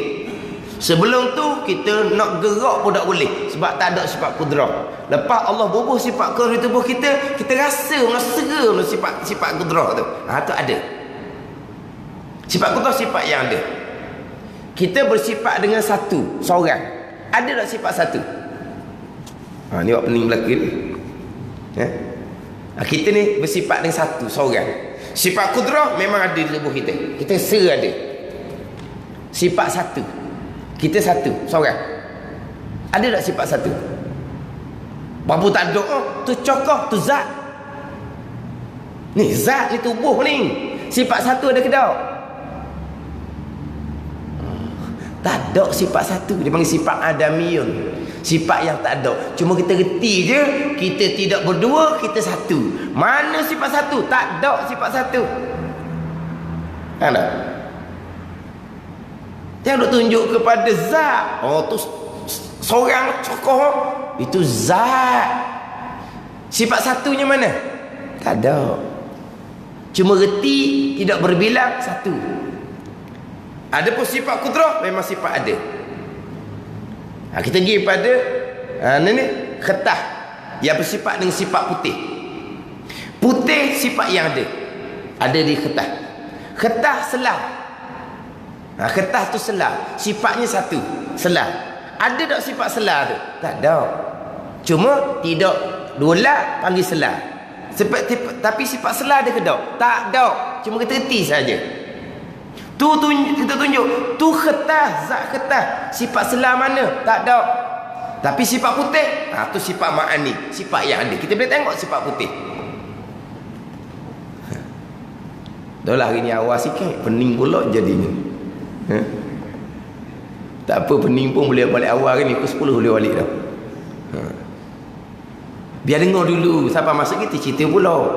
Sebelum tu kita nak gerak pun tak boleh, sebab tak ada sifat kudrah. Lepas Allah bubuh sifat kudrah di tubuh kita, kita rasa sera sifat kudrah tu. Tu ada. Sifat kudrah sifat yang ada. Kita bersifat dengan satu, seorang. Ada tak sifat satu? Ni buat pening belaka ni. Kita ni bersifat dengan satu, seorang. Sifat kudrah memang ada di tubuh kita. Kita ada. Sifat satu. Kita satu, seorang. Ada tak sifat satu? Berapa tak ada? Tu cokoh, tu zat. Ni zat ni tubuh ni. Sifat satu ada ke tak? Tak ada sifat satu. Dia panggil sifat adamiyun, sifat yang tak ada. Cuma kita reti je, kita tidak berdua, kita satu. Mana sifat satu? Tak ada sifat satu. Ada. Jangan duk tunjuk kepada zat. Tu seorang cokoh, itu zat. Sifat satunya mana? Tak ada. Cuma reti, tidak berbilang, satu. Adapun sifat kudrah memang sifat ada. Kita pergi pada khetah yang bersifat dengan sifat putih. Putih sifat yang ada. Ada di khetah. Khetah selah. Khetah tu selah. Sifatnya satu, selah. Ada tak sifat selah tu? Tak ada. Cuma tidak dolak panggil selah. Tapi sifat selah ada ke tak? Tak ada. Cuma kita reti saja. Kita tunjuk tu khetah, zat khetah. Sifat selah mana? Tak ada. Tapi sifat putih, tu sifat ma'ani, sifat yang ada. Kita boleh tengok sifat putih. Dah lah hari ni awal sikit, pening pula jadinya. Tak apa, pening pun boleh balik awal hari ni. Pukul 10 boleh balik dah. Biar dengar dulu, sampai masuk kita cerita pula.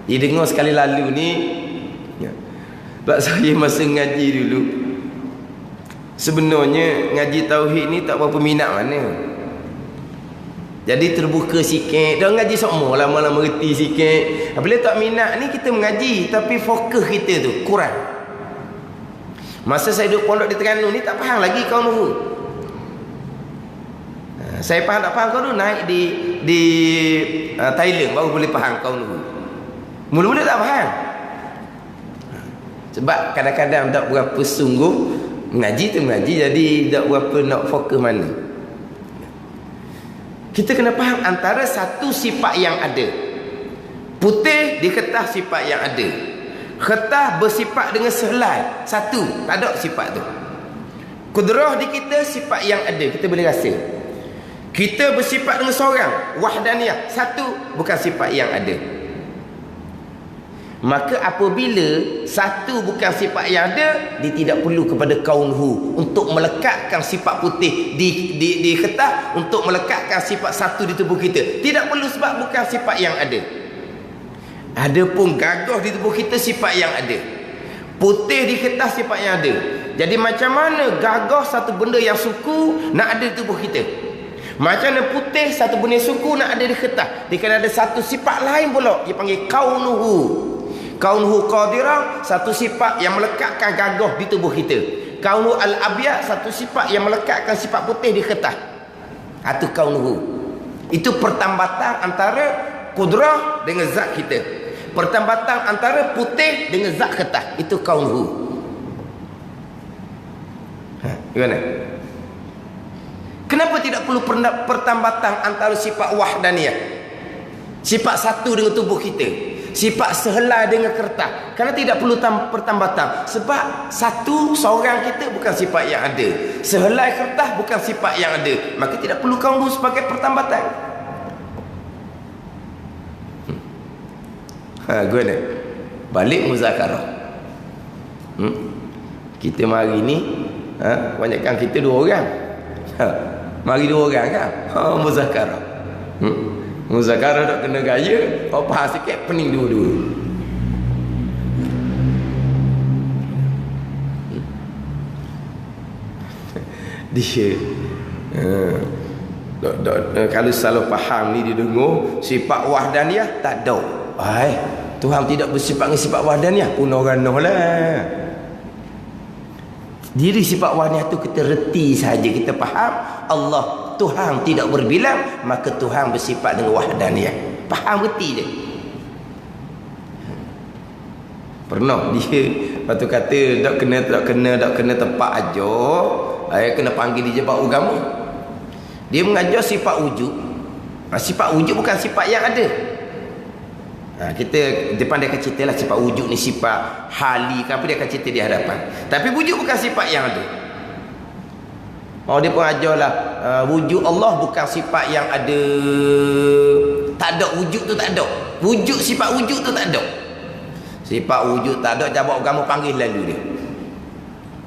Dia dengar sekali lalu ni. Sebab saya masa ngaji dulu, sebenarnya ngaji tauhid ni tak berapa minat mana. Jadi terbuka sikit. Dah ngaji semua, lama-lama reti sikit. Bila tak minat ni kita mengaji, tapi fokus kita tu kurang. Masa saya duduk pondok di Terengganu ni tak faham lagi kaum nuhu. Saya faham tak faham kaum nuhu, naik di Thailand baru boleh faham kaum nuhu. Mula-mula tak faham. Sebab kadang-kadang tak berapa sungguh mengaji tu mengaji, jadi tak berapa nak fokus mana. Kita kena faham antara satu sifat yang ada. Putih di khetah sifat yang ada. Khetah bersifat dengan selai, satu, tak ada sifat tu. Kudrah di kita sifat yang ada, kita boleh rasa. Kita bersifat dengan seorang, wahdaniyah, satu, bukan sifat yang ada. Maka apabila satu bukan sifat yang ada, dia tidak perlu kepada kaunhu untuk melekatkan sifat putih di khetah, untuk melekatkan sifat satu di tubuh kita. Tidak perlu, sebab bukan sifat yang ada. Adapun gagah di tubuh kita sifat yang ada. Putih di khetah sifat yang ada. Jadi macam mana gagah satu benda yang suku nak ada di tubuh kita? Macam mana putih satu benda yang suku nak ada di khetah? Dia kena ada satu sifat lain pula, dia panggil kaunuhu. Kaunuhu qadirah, satu sifat yang melekatkan gagah di tubuh kita. Kaunuhu al-abyad, satu sifat yang melekatkan sifat putih di khetah. Itu kaunuhu. Itu pertambatan antara kudrah dengan zat kita. Pertambatan antara putih dengan zat khetah. Itu kaunuhu. Gimana? Kenapa tidak perlu pertambatan antara sifat wahdaniyah, sifat satu dengan tubuh kita? Sifat sehelai dengan kertas. Kerana tidak perlu pertambatan. Sebab seorang kita bukan sifat yang ada. Sehelai kertas bukan sifat yang ada. Maka tidak perlu kamu sebagai pertambatan. Guna. Balik muzakarah. Kita mari ni kebanyakan kita 2 orang. Mari 2 orang kan. Muzakarah. Muzakarah tak kena gaya. Apa sikit pening dua-dua. Dia kalau salah faham ni dia dengar sifat wahdaniyah tak ada. Tuhan tidak bersifat dengan sifat wahdaniyah pun orang noh lah. Diri sifat wahdaniyah tu kita reti saja, kita faham Allah Tuhan tidak berbilang, maka Tuhan bersifat dengan wahdaniyah. Faham reti dia. Pernah dia waktu kata tak kena tepat aja, kena panggil dia jebak agama. Dia mengajar sifat wujud. Sifat wujud bukan sifat yang ada. Kita depan dia akan cerita lah sifat wujud ni sifat hali ke apa, dia akan cerita di hadapan. Tapi wujud bukan sifat yang ada. Dia pun ajar lah wujud Allah bukan sifat yang ada. Tak ada wujud tu, tak ada. Wujud, sifat wujud tu tak ada. Sifat wujud tak ada, jawab agama panggil lalu dia.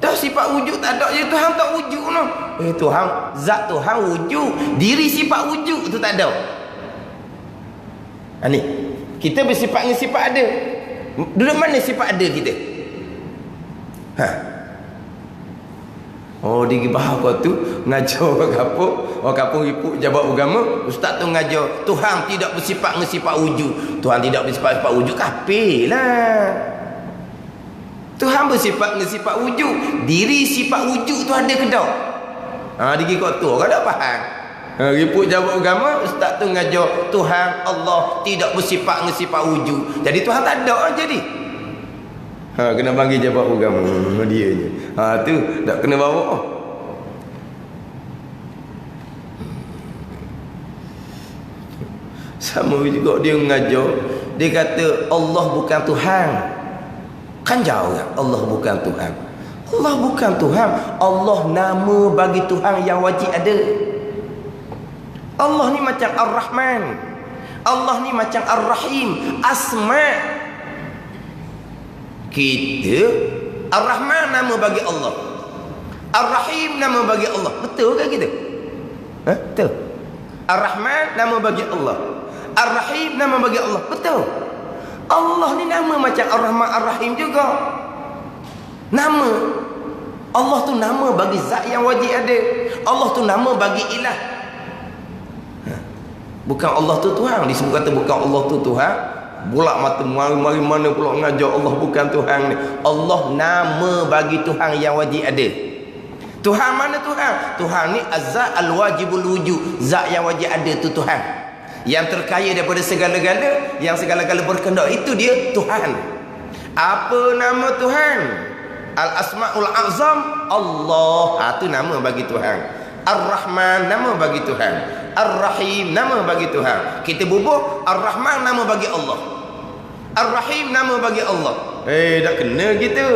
Dah sifat wujud tak ada, je Tuhan tak wujud no. Tuhan, zat Tuhan wujud, diri sifat wujud tu tak ada. Ni kita bersifat dengan sifat ada. Duduk mana sifat ada kita? Dia pergi bahas kau tu ngajar orang kampung ipuk jawab agama, ustaz tu ngajar Tuhan tidak bersifat dengan sifat wujud. Tuhan tidak bersifat wujud, kafir lah. Tuhan bersifat dengan sifat wujud. Diri sifat wujud tu ada ke tak? Dia pergi kau tu orang tak faham. Riput jawab agama, ustaz tu ngajar Tuhan Allah tidak bersifat dengan sifat wujud. Jadi Tuhan tak ada jadi. Kena panggil jawab agama dia je. Tu tak kena bawa. Sama juga dia ngajar, dia kata Allah bukan Tuhan. Kan jauh Allah bukan Tuhan. Allah bukan Tuhan. Allah nama bagi Tuhan yang wajib ada. Allah ni macam Ar-Rahman. Allah ni macam Ar-Rahim. Asma' kita, Ar-Rahman nama bagi Allah, Ar-Rahim nama bagi Allah. Betul ke kita? Betul. Ar-Rahman nama bagi Allah, Ar-Rahim nama bagi Allah. Betul. Allah ni nama macam Ar-Rahman Ar-Rahim juga. Nama Allah tu nama bagi zat yang wajib ada. Allah tu nama bagi ilah. Bukan Allah tu Tuhan. Disebut kata bukan Allah tu Tuhan, bulak mata mari mana pula ngajar Allah bukan Tuhan ni. Allah nama bagi Tuhan yang wajib ada. Tuhan mana Tuhan? Tuhan ni az-zat al-wajibul wujud. Zat yang wajib ada tu Tuhan. Yang terkaya daripada segala-gala, yang segala-gala berkehendak, itu dia Tuhan. Apa nama Tuhan? Al-Asma'ul Azam, Allah. Itu nama bagi Tuhan. Ar-Rahman nama bagi Tuhan. Ar-Rahim nama bagi Tuhan. Kita bubuh Ar-Rahman nama bagi Allah, Ar-Rahim nama bagi Allah. Tak kena gitu.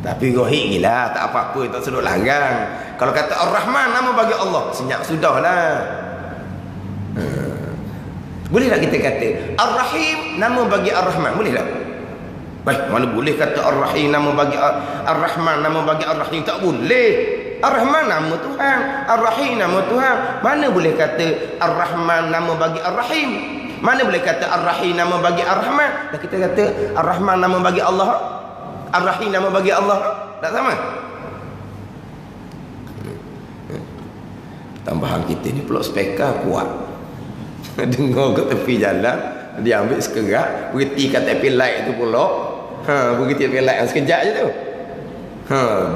Tapi rohik gila, tak apa-apa, tak sedut larang. Kalau kata Ar-Rahman nama bagi Allah, senyap sudahlah. Boleh tak kita kata Ar-Rahim nama bagi Ar-Rahman? Boleh tak? Baik, mana boleh kata Ar-Rahim nama bagi Ar-Rahman nama bagi Ar-Rahim? Tak boleh. Ar-Rahman nama Tuhan, Ar-Rahim nama Tuhan. Mana boleh kata Ar-Rahman nama bagi Ar-Rahim? Mana boleh kata Ar-Rahim nama bagi Ar-Rahman? Dan kita kata Ar-Rahman nama bagi Allah, Ar-Rahim nama bagi Allah. Tak sama. Tambahan kita ni pula speaker kuat. Dengar kat tepi jalan, dia ambil sekerat, berhenti kat tepi light tu pula. Berhenti tepi light yang sekejap je tu.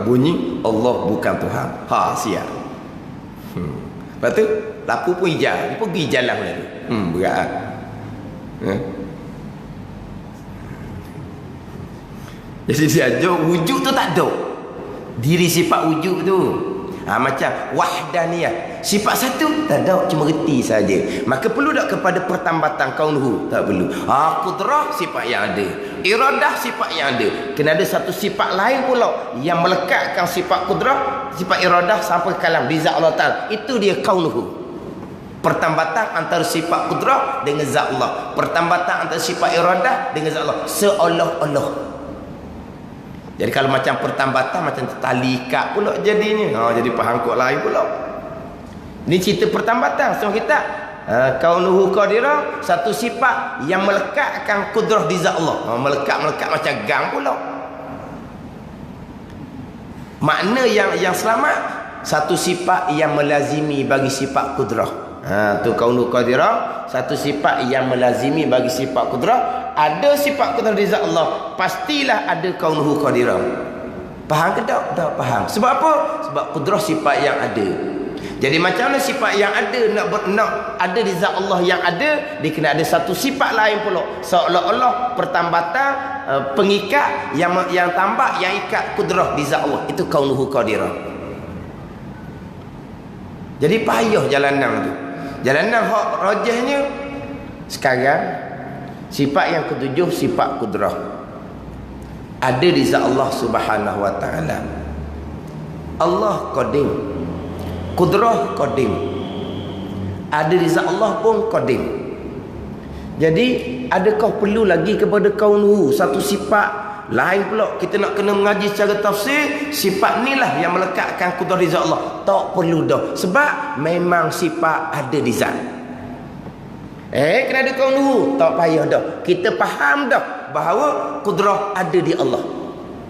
Bunyi Allah bukan Tuhan. Siap. Lepas tu lapu pun hijau, dia pergi jalan lalu. Berat. Jadi dia ajar wujud tu tak ada. Diri sifat wujud tu. Macam wahdaniyah, sifat satu tak ada, cuma reti saja. Maka perlu tak kepada pertambatan kaunuhu? Tak perlu. Qudrah sifat yang ada, iradah sifat yang ada. Kena ada satu sifat lain pula yang melekatkan sifat qudrah, sifat iradah sampai ke kalam di zat Allah Ta'ala. Itu dia kaunuhu. Pertambatan antara sifat qudrah dengan zat Allah, pertambatan antara sifat iradah dengan zat Allah, seolah-olah. Jadi kalau macam pertambatan macam tali ikat pula jadinya. Jadi faham kod lain pula. Ni cerita pertambatan. So kita kaunuhu qadira, satu sifat yang melekatkan qudrah di zat Allah. Melekat-melekat macam gang pula. Makna yang selamat, satu sifat yang melazimi bagi sifat qudrah. Tu kaunuhu qadira, satu sifat yang melazimi bagi sifat qudrah. Ada sifat qudrah di zat Allah, pastilah ada kaunuhu qadira. Faham ke tak? Tak faham. Sebab apa? Sebab qudrah sifat yang ada. Jadi macam mana sifat yang ada nak ada di zat Allah yang ada, dia kena ada satu sifat lain pula, seolah-olah pertambatan pengikat yang tambah, yang ikat qudrah di zat Allah. Itu kaunuhu qadira. Jadi payah jalanan tu. Jalanan hak rajahnya sekarang, sifat yang ketujuh, sifat qudrah ada di zat Allah Subhanahu wa taala. Allah qadim, qudrah qadim. Ada di zat Allah pun qadim. Jadi adakah perlu lagi kepada kaunuhu satu sifat lain pula? Kita nak kena mengaji secara tafsir, sifat ni lah yang melekatkan qudrah di zat Allah. Tak perlu dah, sebab memang sifat ada di zat. Kena ada kaunuhu, tak payah dah. Kita faham dah bahawa qudrah ada di Allah.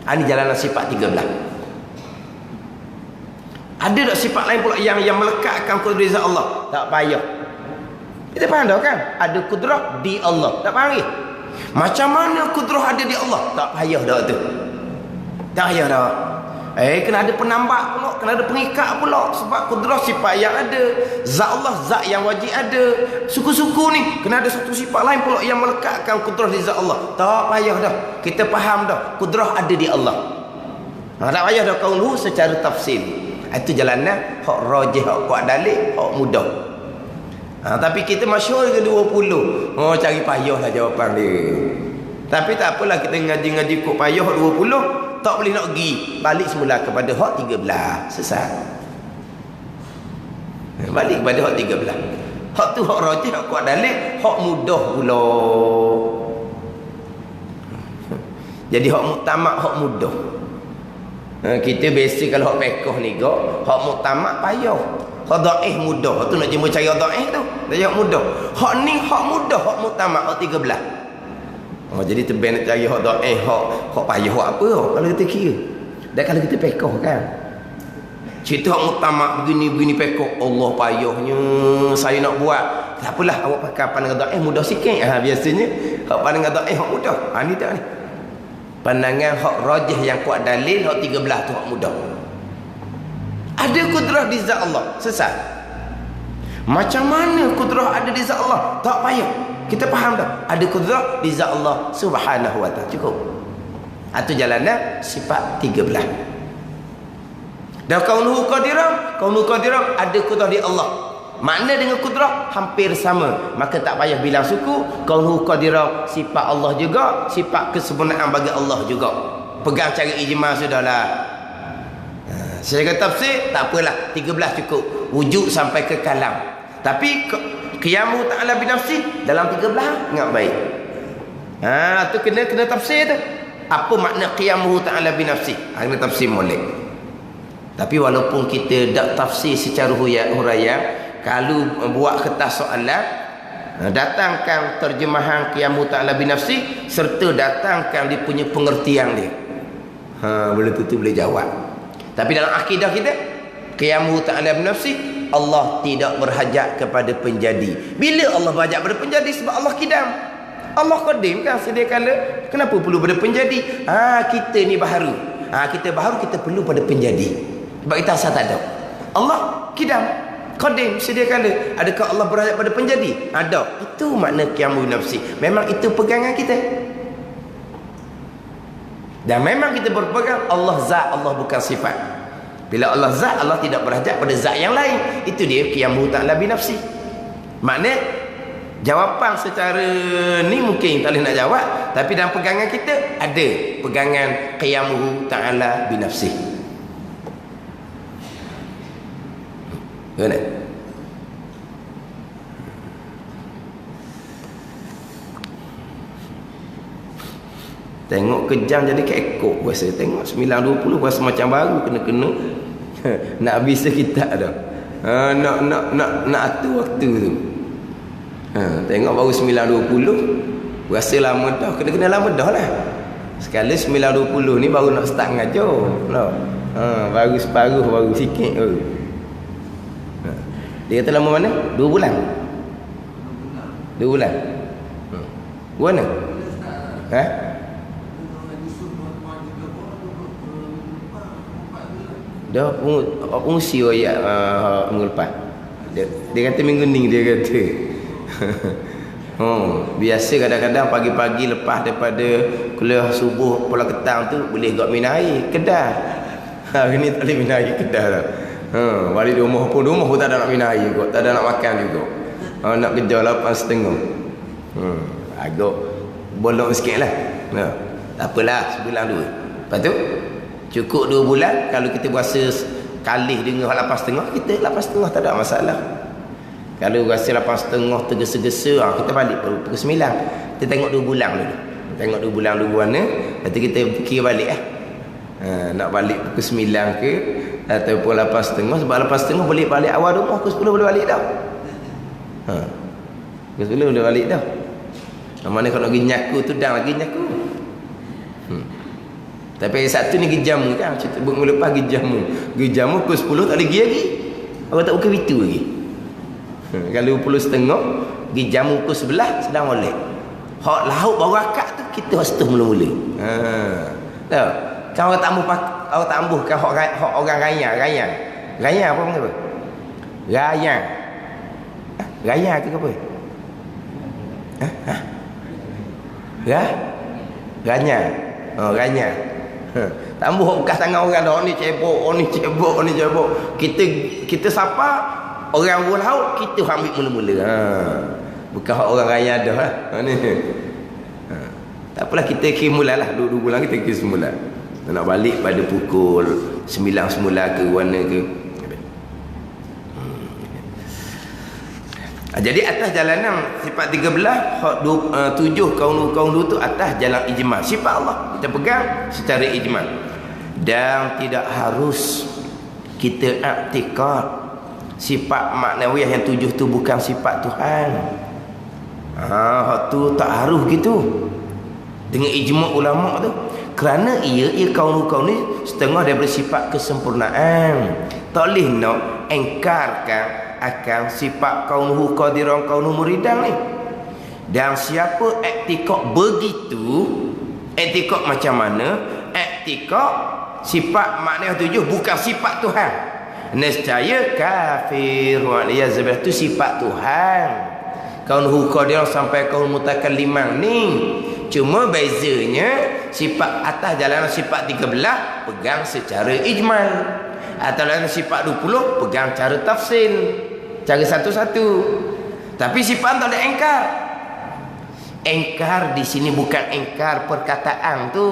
Ini jalanan sifat 13. Ada tak sifat lain pula yang melekatkan qudrah di zat Allah? Tak payah. Kita faham dah kan? Ada qudrah di Allah. Tak faham lagi? Macam mana qudrah ada di Allah? Tak payah dah tu. Tak payah dah. Kena ada penambah pula, kena ada pengikat pula. Sebab qudrah sifat yang ada, zat Allah zat yang wajib ada. Suku-suku ni kena ada satu sifat lain pula yang melekatkan qudrah di zat Allah. Tak payah dah. Kita faham dah qudrah ada di Allah. Tak payah dah kaunuhu secara tafsir. Itu jalanan hak rajih, hak kuat dalil, hak mudah. Tapi kita masyhur ke 20. Cari payah lah jawapan dia. Tapi tak apalah, kita ngaji-ngaji kok payah 20, tak boleh nak pergi. Balik semula kepada hak 13. Sesat. Balik kepada hak 13. Hak tu hak rajih, hak kuat dalil, hak mudah pula. Jadi hak muktamad, hak mudah. Kita biasa kalau hak fiqh ni hak muktamad payah. Hak dhaif mudah. Hak tu nak jumpa cara dhaif tu. Dia hak mudah. Hak ni hak mudah, hak muktamad, hak 13. Jadi tebel nak cari hak dhaif, hak payah hak apa kalau kita kira. Dan kalau kita fiqh kan. Cerita hak muktamad begini fiqh, Allah payahnya saya nak buat. Tak apalah, awak pakai pandangan dhaif mudah sikit. Biasanya hak pandangan dhaif hak mudah. Ni tak ni. Pandangan hak rajih yang kuat dalil hak 13 tu hak mudah. Ada qudrah di zat Allah, sesat. Macam mana qudrah ada di zat Allah? Tak payah. Kita faham dah. Ada qudrah di zat Allah Subhanahu wa taala. Cukup. Itu jalanan sifat 13. Dan kaunuhu qadirah ada qudrah di Allah. Makna dengan qudrah hampir sama. Maka tak payah bilang suku. Kaunuhu qadirah sifat Allah juga, sifat kesempurnaan bagi Allah juga. Pegang cara ijma sudahlah. Secara tafsir tak apalah, 13 cukup. Wujud sampai ke kalam. Tapi qiyamu ta'ala binafsi dalam 13 ingat baik. Tu kena tafsir tu. Apa makna qiyamu ta'ala binafsi? Kena tafsir molek. Tapi walaupun kita tak tafsir secara huraian, kalau buat kertas soalan, datangkan terjemahan qiyamu ta'ala binafsi serta datangkan dia punya pengertian dia. Boleh tu boleh jawab. Tapi dalam akidah kita, qiyamu ta'ala binafsi, Allah tidak berhajat kepada penjadi. Bila Allah berhajat kepada penjadi? Sebab Allah kidam. Allah qadim kan sedia kala. Kenapa perlu pada penjadi? Kita ni baharu. Kita baharu, kita perlu pada penjadi. Sebab kita asal tak ada. Allah kidam, qadim sedia kala. Adakah Allah berhajat pada penjadi? Ada. Itu makna qiyamu binafsi. Memang itu pegangan kita. Dan memang kita berpegang Allah zat, Allah bukan sifat. Bila Allah zat, Allah tidak berhajat pada zat yang lain. Itu dia qiyamuhu ta'ala binafsi. Maknanya jawapan secara ni mungkin tak boleh nak jawab, tapi dalam pegangan kita ada pegangan qiyamuhu ta'ala binafsi. Benar? Tengok kejam jadi keekok rasa. Tengok 9.20 rasa macam baru kena-kena. Nak habis sekitar dah. Nak atur waktu tu. Tengok baru 9.20 rasa lama dah. Kena-kena lama dah lah. Sekali 9.20 ni baru nak start ngajar. Baru separuh, baru sikit. Dia kata lama mana? 2 bulan. 2 bulan. Mana? Dah fungsi ayat minggu lepas. Dia kata minggu ni dia kata. Biasa kadang-kadang pagi-pagi lepas daripada kuliah subuh pulang petang tu boleh gak minum air Kedah. Hari ni tak boleh minum air Kedah dah. Balik rumah pun tak ada nak minum air kot, tak ada nak makan juga. Nak kerja 8.30. Agak bolong sikit lah. Tak apalah, sebulan 2. Lepas tu cukup 2 bulan. Kalau kita berasa kalih dengan 8.30, kita 8.30 tak ada masalah. Kalau rasa 8.30 tergesa-gesa, kita balik pukul 9. Kita tengok 2 bulan dulu. Tengok 2 bulan mana. Lepas tu kita fikir balik nak balik pukul 9 ke ataupun 8.30. Sebab 8.30 boleh balik awal rumah, pukul 10 boleh balik dah. Pukul 10 boleh balik dah. Mana kalau pergi nyaku tu dah lagi nyaku. Tapi satu ni pergi jamu kan. Cerita minggu lepas pergi jamu. Pergi jamu pukul 10 tak lagi lagi. Orang tak buka pintu lagi. Kalau 10.30 pergi jamu pukul 11 sedang molek. Hak lauk baru akak tu kita setuh mula-mula. Tahu? Kan orang tak ambuh kan hak orang raya. Raya apa panggil apa? Raya. Raya ke apa? Ranya. Ranya. Tak ambuh hak bekas tangan orang dah. Ni cebok. Kita siapa? Orang laut kita ambil mula-mula. Bukan hak orang raya dah lah. Ni. Tak apalah, kita kira mula lah. 2 bulan kita kira semula. Nak balik pada pukul 9 semula ke mana ke. Jadi atas jalanan sifat 13 hak 7 kaum tu atas jalan ijmal. Sifat Allah kita pegang secara ijmal. Dan tidak harus kita i'tikad sifat maknawiyah yang 7 tu bukan sifat Tuhan. Hak tu tak harus gitu. Dengan ijma' ulama tu. Kerana ia kaum ni setengah daripada sifat kesempurnaan. Tak boleh nak engkarkan akan sifat kaunuhu qadiran kaunuhu muridan ni. Dan siapa i'tikad begitu, i'tikad macam mana? I'tikad sifat makna 7 bukan sifat Tuhan. Nescaya kafir wa liyazbil tu sifat Tuhan. Kaunuhu qadiran sampai kaum mutakalliman ni. Cuma bezanya sifat atas jalanan sifat 13 pegang secara ijmal. Atau dalam sifat 20 pegang cara tafsil, cara satu-satu. Tapi sifat tak ada engkar. Engkar di sini bukan engkar perkataan tu.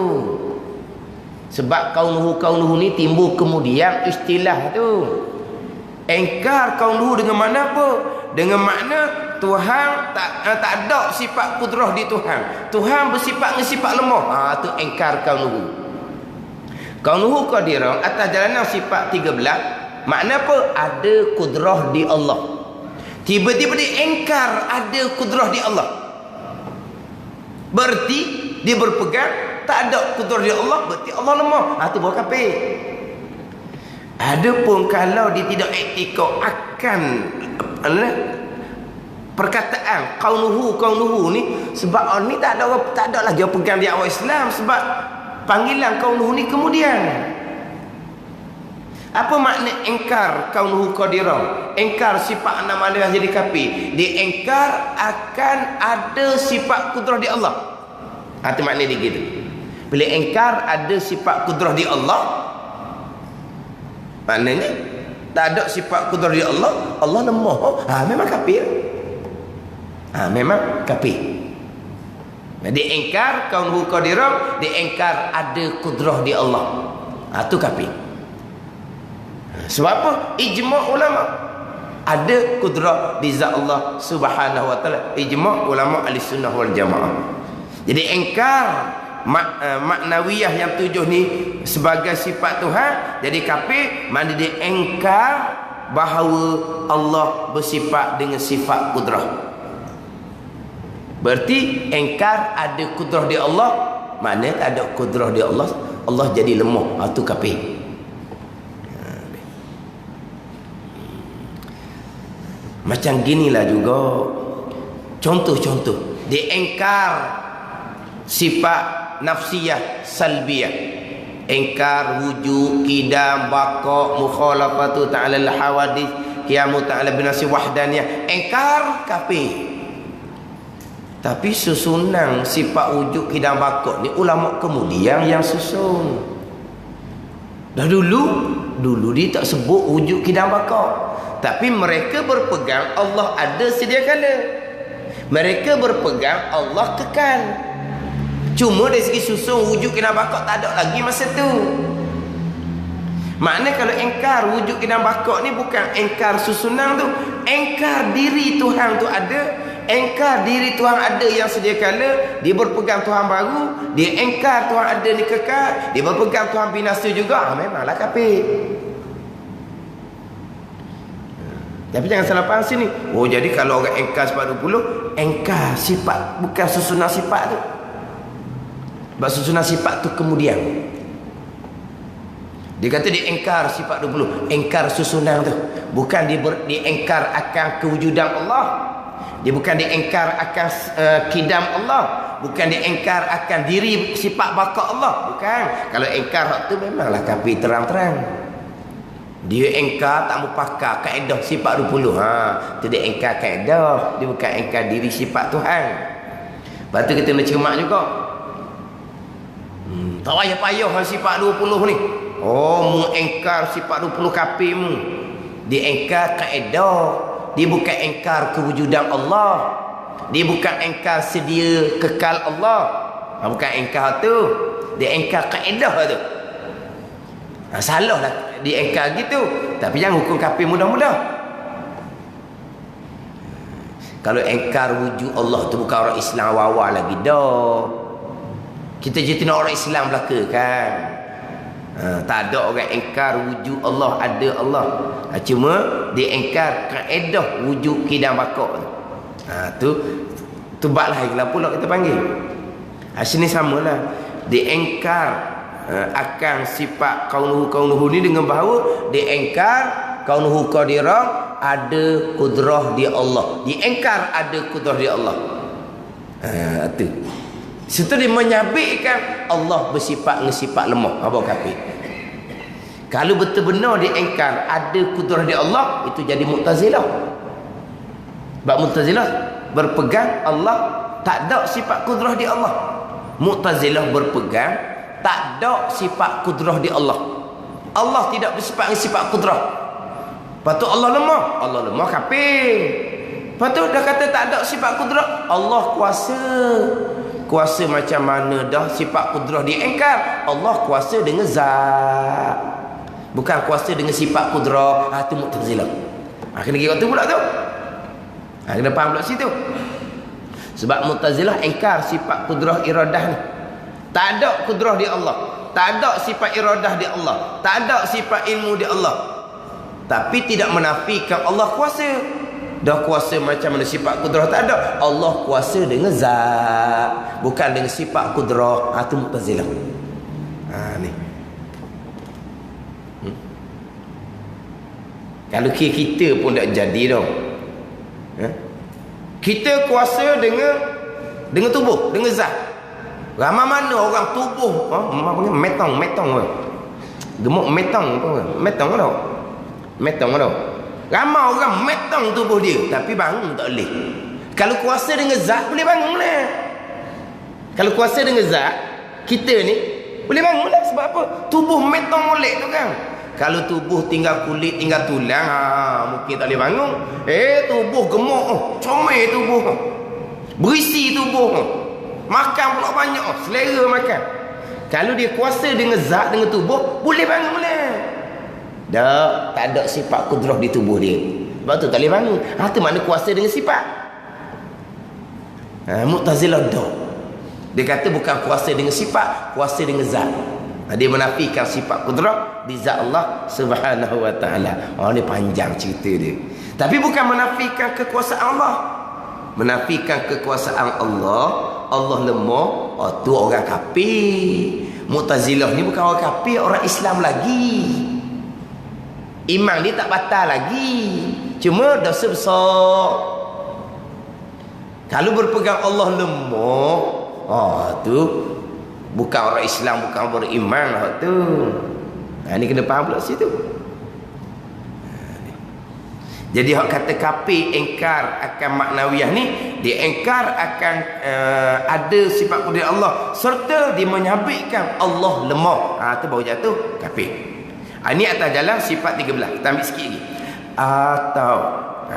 Sebab kaunuhu ni timbul kemudian istilah tu. Engkar kaunuhu dengan mana apa? Dengan makna Tuhan tak ada sifat kudrah di Tuhan. Tuhan bersifat dengan sifat lemah. Tu engkar kaunuhu. Kaunuhu qadiran atas jalanan sifat 13. Makna apa? Ada kudrah di Allah. Tiba-tiba dia engkar ada kudrah di Allah. Berarti dia berpegang tak ada kudrah di Allah, berarti Allah lemah. Tu baru kafir. Adapun kalau dia tidak i'tikad akan perkataan kaunuhu ni, sebab ni tak ada lagi pegang di awal Islam, sebab panggilan kaunuhu ni kemudian. Apa makna engkar kaunuhu qadiran? Engkar sifat nama Allah jadi kafir. Dia engkar akan ada sifat kudrah di Allah. Itu makna dia gitu. Bila engkar ada sifat kudrah di Allah, Maknanya tak ada sifat kudrah di Allah, Allah lemah. Memang kafir. Memang kafir. Diingkar kaunuhu qadirah, diingkar ada kudrah di Allah. Tu kafir. Sebab apa? Ijma' ulama. Ada kudrah di zat Allah Subhanahu wa taala. Ijma' ulama Ahlussunnah wal Jamaah. Jadi ingkar maknawiyah yang 7 ni sebagai sifat Tuhan jadi kafir. Mana dia ingkar bahawa Allah bersifat dengan sifat kudrah. Berarti ingkar ada kudrah di Allah, mana tak ada kudrah di Allah, Allah jadi lemah. Tu kafir. Macam ginilah juga contoh-contoh diingkar sifat nafsiyah salbiyah, ingkar wujud qidam baqa mukhalafatu ta'ala al-hawadith qiyamu ta'ala binasi wahdaniyah, ingkar kafir. Tapi susunan sifat wujud qidam baqa ni ulama kemudian yang susun. Dah dulu dia tak sebut wujud qidam baqa, tapi mereka berpegang Allah ada sedia kala. Mereka berpegang Allah kekal. Cuma dari segi susun wujud qidam baqa tak ada lagi masa tu. Maknanya kalau engkar wujud qidam baqa ni bukan engkar susunan tu, engkar diri Tuhan tu ada. Engkar diri Tuhan ada yang sedia kala, dia berpegang Tuhan baru, dia engkar Tuhan ada ni kekal, dia berpegang Tuhan binasa juga. Memanglah kafir. Tapi jangan salah faham sini. Jadi kalau orang engkar sifat 20, engkar sifat bukan susunan sifat tu. Sebab susunan sifat tu kemudian. Dia kata dia engkar sifat 20, engkar susunan tu. Bukan dia engkar akan kewujudan Allah. Dia bukan diengkar akan kidam Allah, bukan diengkar akan diri sifat baqa Allah, bukan. Kalau engkar hak tu memanglah kafir terang-terang. Dia engkar tak mau pakai kaedah sifat 20. Tu dia engkar kaedah, dia bukan engkar diri sifat Tuhan. Lepas tu kita nak cermat juga. Tak payah-payah sifat 20 ni. Mu engkar sifat 20 kafir mu. Dia engkar kaedah. Dia bukan engkar kewujudan Allah. Dia bukan engkar sedia kekal Allah. Bukan engkar tu. Dia engkar kaedah tu. Salah lah dia engkar gitu. Tapi jangan hukum kafir mudah-mudah. Kalau engkar wujud Allah tu bukan orang Islam awal lagi dah. Kita je nak orang Islam belaka kan. Tak ada orang engkar wujud Allah ada Allah. Cuma dia engkar kaedah wujud qidam baqa tu bab lain lah pula kita panggil. Sini samalah dia engkar akan sifat kaunuhu ni dengan bahawa dia engkar kaunuhu qadirah ada kudrah di Allah. Dia engkar ada kudrah di Allah. Tu situ dia menyabitkan Allah bersifat dengan sifat lemah. Apa kafir? Kalau betul-benar dia engkar ada kudrah di Allah, itu jadi Mu'tazilah. Sebab Mu'tazilah berpegang Allah tak ada sifat kudrah di Allah. Mu'tazilah berpegang tak ada sifat kudrah di Allah. Allah tidak bersifat dengan sifat kudrah. Lepas tu Allah lemah. Allah lemah kafir. Lepas tu dah kata tak ada sifat kudrah. Allah kuasa. Kuasa macam mana dah sifat kudrah diengkar. Allah kuasa dengan zat, bukan kuasa dengan sifat kudrah. Itu Mu'tazilah. Kena kira tu pula tu. Kena faham pula situ. Sebab Mu'tazilah engkar sifat kudrah iradah ni. Tak ada kudrah di Allah, tak ada sifat iradah di Allah, tak ada sifat ilmu di Allah. Tapi tidak menafikan Allah kuasa. Dah kuasa macam mana sifat kudrah tak ada. Allah kuasa dengan zat, bukan dengan sifat kudrah. Itu Mu'tazilah. Ni. Kalau kita pun tak jadi dah. Kita kuasa dengan tubuh, dengan zat. Ramai mana orang tubuh metong gemuk metong tau. Ramai orang metong tubuh dia tapi bangun tak boleh. Kalau kuasa dengan zat boleh bangun lah. Kalau kuasa dengan zat kita ni boleh bangun lah. Sebab apa? Tubuh metong molek tu kan. Kalau tubuh tinggal kulit, tinggal tulang, mungkin tak boleh bangun. Tubuh gemuk, comel tubuh, berisi tubuh, makan pula banyak, selera makan. Kalau dia kuasa dengan zat, dengan tubuh, boleh bangun boleh. Tak ada sifat kudrah di tubuh dia. Sebab tu tak boleh bangun. Itu makna kuasa dengan sifat. Mu'tazilah dah. Dia kata bukan kuasa dengan sifat, kuasa dengan zat. Dia menafikan sifat kudrah di zat Allah Subhanahu wa taala. Ni panjang cerita dia. Tapi bukan menafikan kekuasaan Allah. Menafikan kekuasaan Allah, Allah lemah, tu orang kafir. Mu'tazilah ni bukan orang kafir, orang Islam lagi. Iman dia tak batal lagi. Cuma dosa besar. Kalau berpegang Allah lemah, tu bukan orang Islam, bukan beriman tu. Ni kena faham pula situ. Jadi hak kata kafir engkar akan maknawiyah ni, dia engkar akan ada sifat kudrah Allah serta dia menyabitkan Allah lemah. Tu baru jatuh kafir. Ini atas jalan sifat 13. Kita ambil sikit lagi. Atau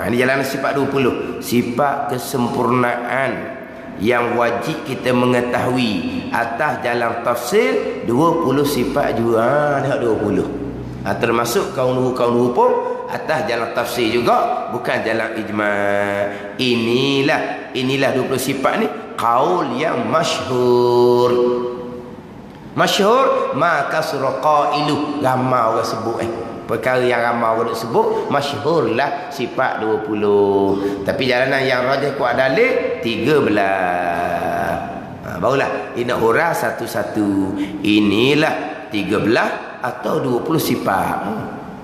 ini jalan sifat 20. Sifat kesempurnaan yang wajib kita mengetahui atas jalan tafsir 20 sifat juga. Ni 20. Termasuk kaum pun atas jalan tafsir juga, bukan jalan ijma'. Inilah 20 sifat ni qaul yang masyhur. Masyhur maka surah qailu, ramai orang sebut perkara yang ramai orang sebut, masyhurlah sifat 20. Tapi jalanan yang rajih kuat dalil 13. Barulah ini hurah satu-satu. Inilah 13 atau 20 sifat.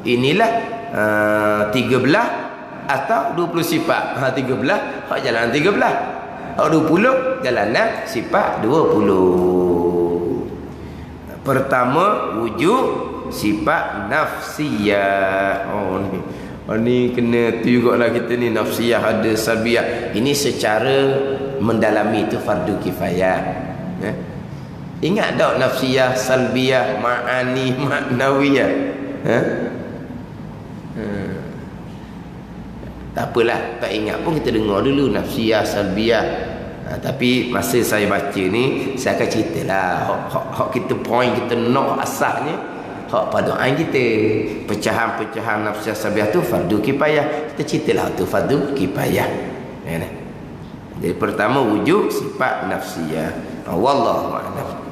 Inilah 13 atau 20 sifat. 13 hak jalan 13. Hak 20 jalanan sifat 20. Pertama, wujud sifat nafsiyah. Ni kena tu jugalah kita ni, nafsiyah ada, salbiyah. Ini secara mendalami itu fardu kifayah. Ingat tak nafsiyah, salbiyah, ma'ani, maknawiyah? Tak apalah, tak ingat pun kita dengar dulu nafsiyah, salbiyah. Tapi masa saya baca ni, saya akan ceritalah hak kita point, kita nak asalnya hak pada ain kita. Pecahan-pecahan nafsiyah salbiyah tu fardu kifayah. Kita ceritalah tu fardu kifayah. Jadi pertama wujud sifat nafsiyah. Wallahu a'lam.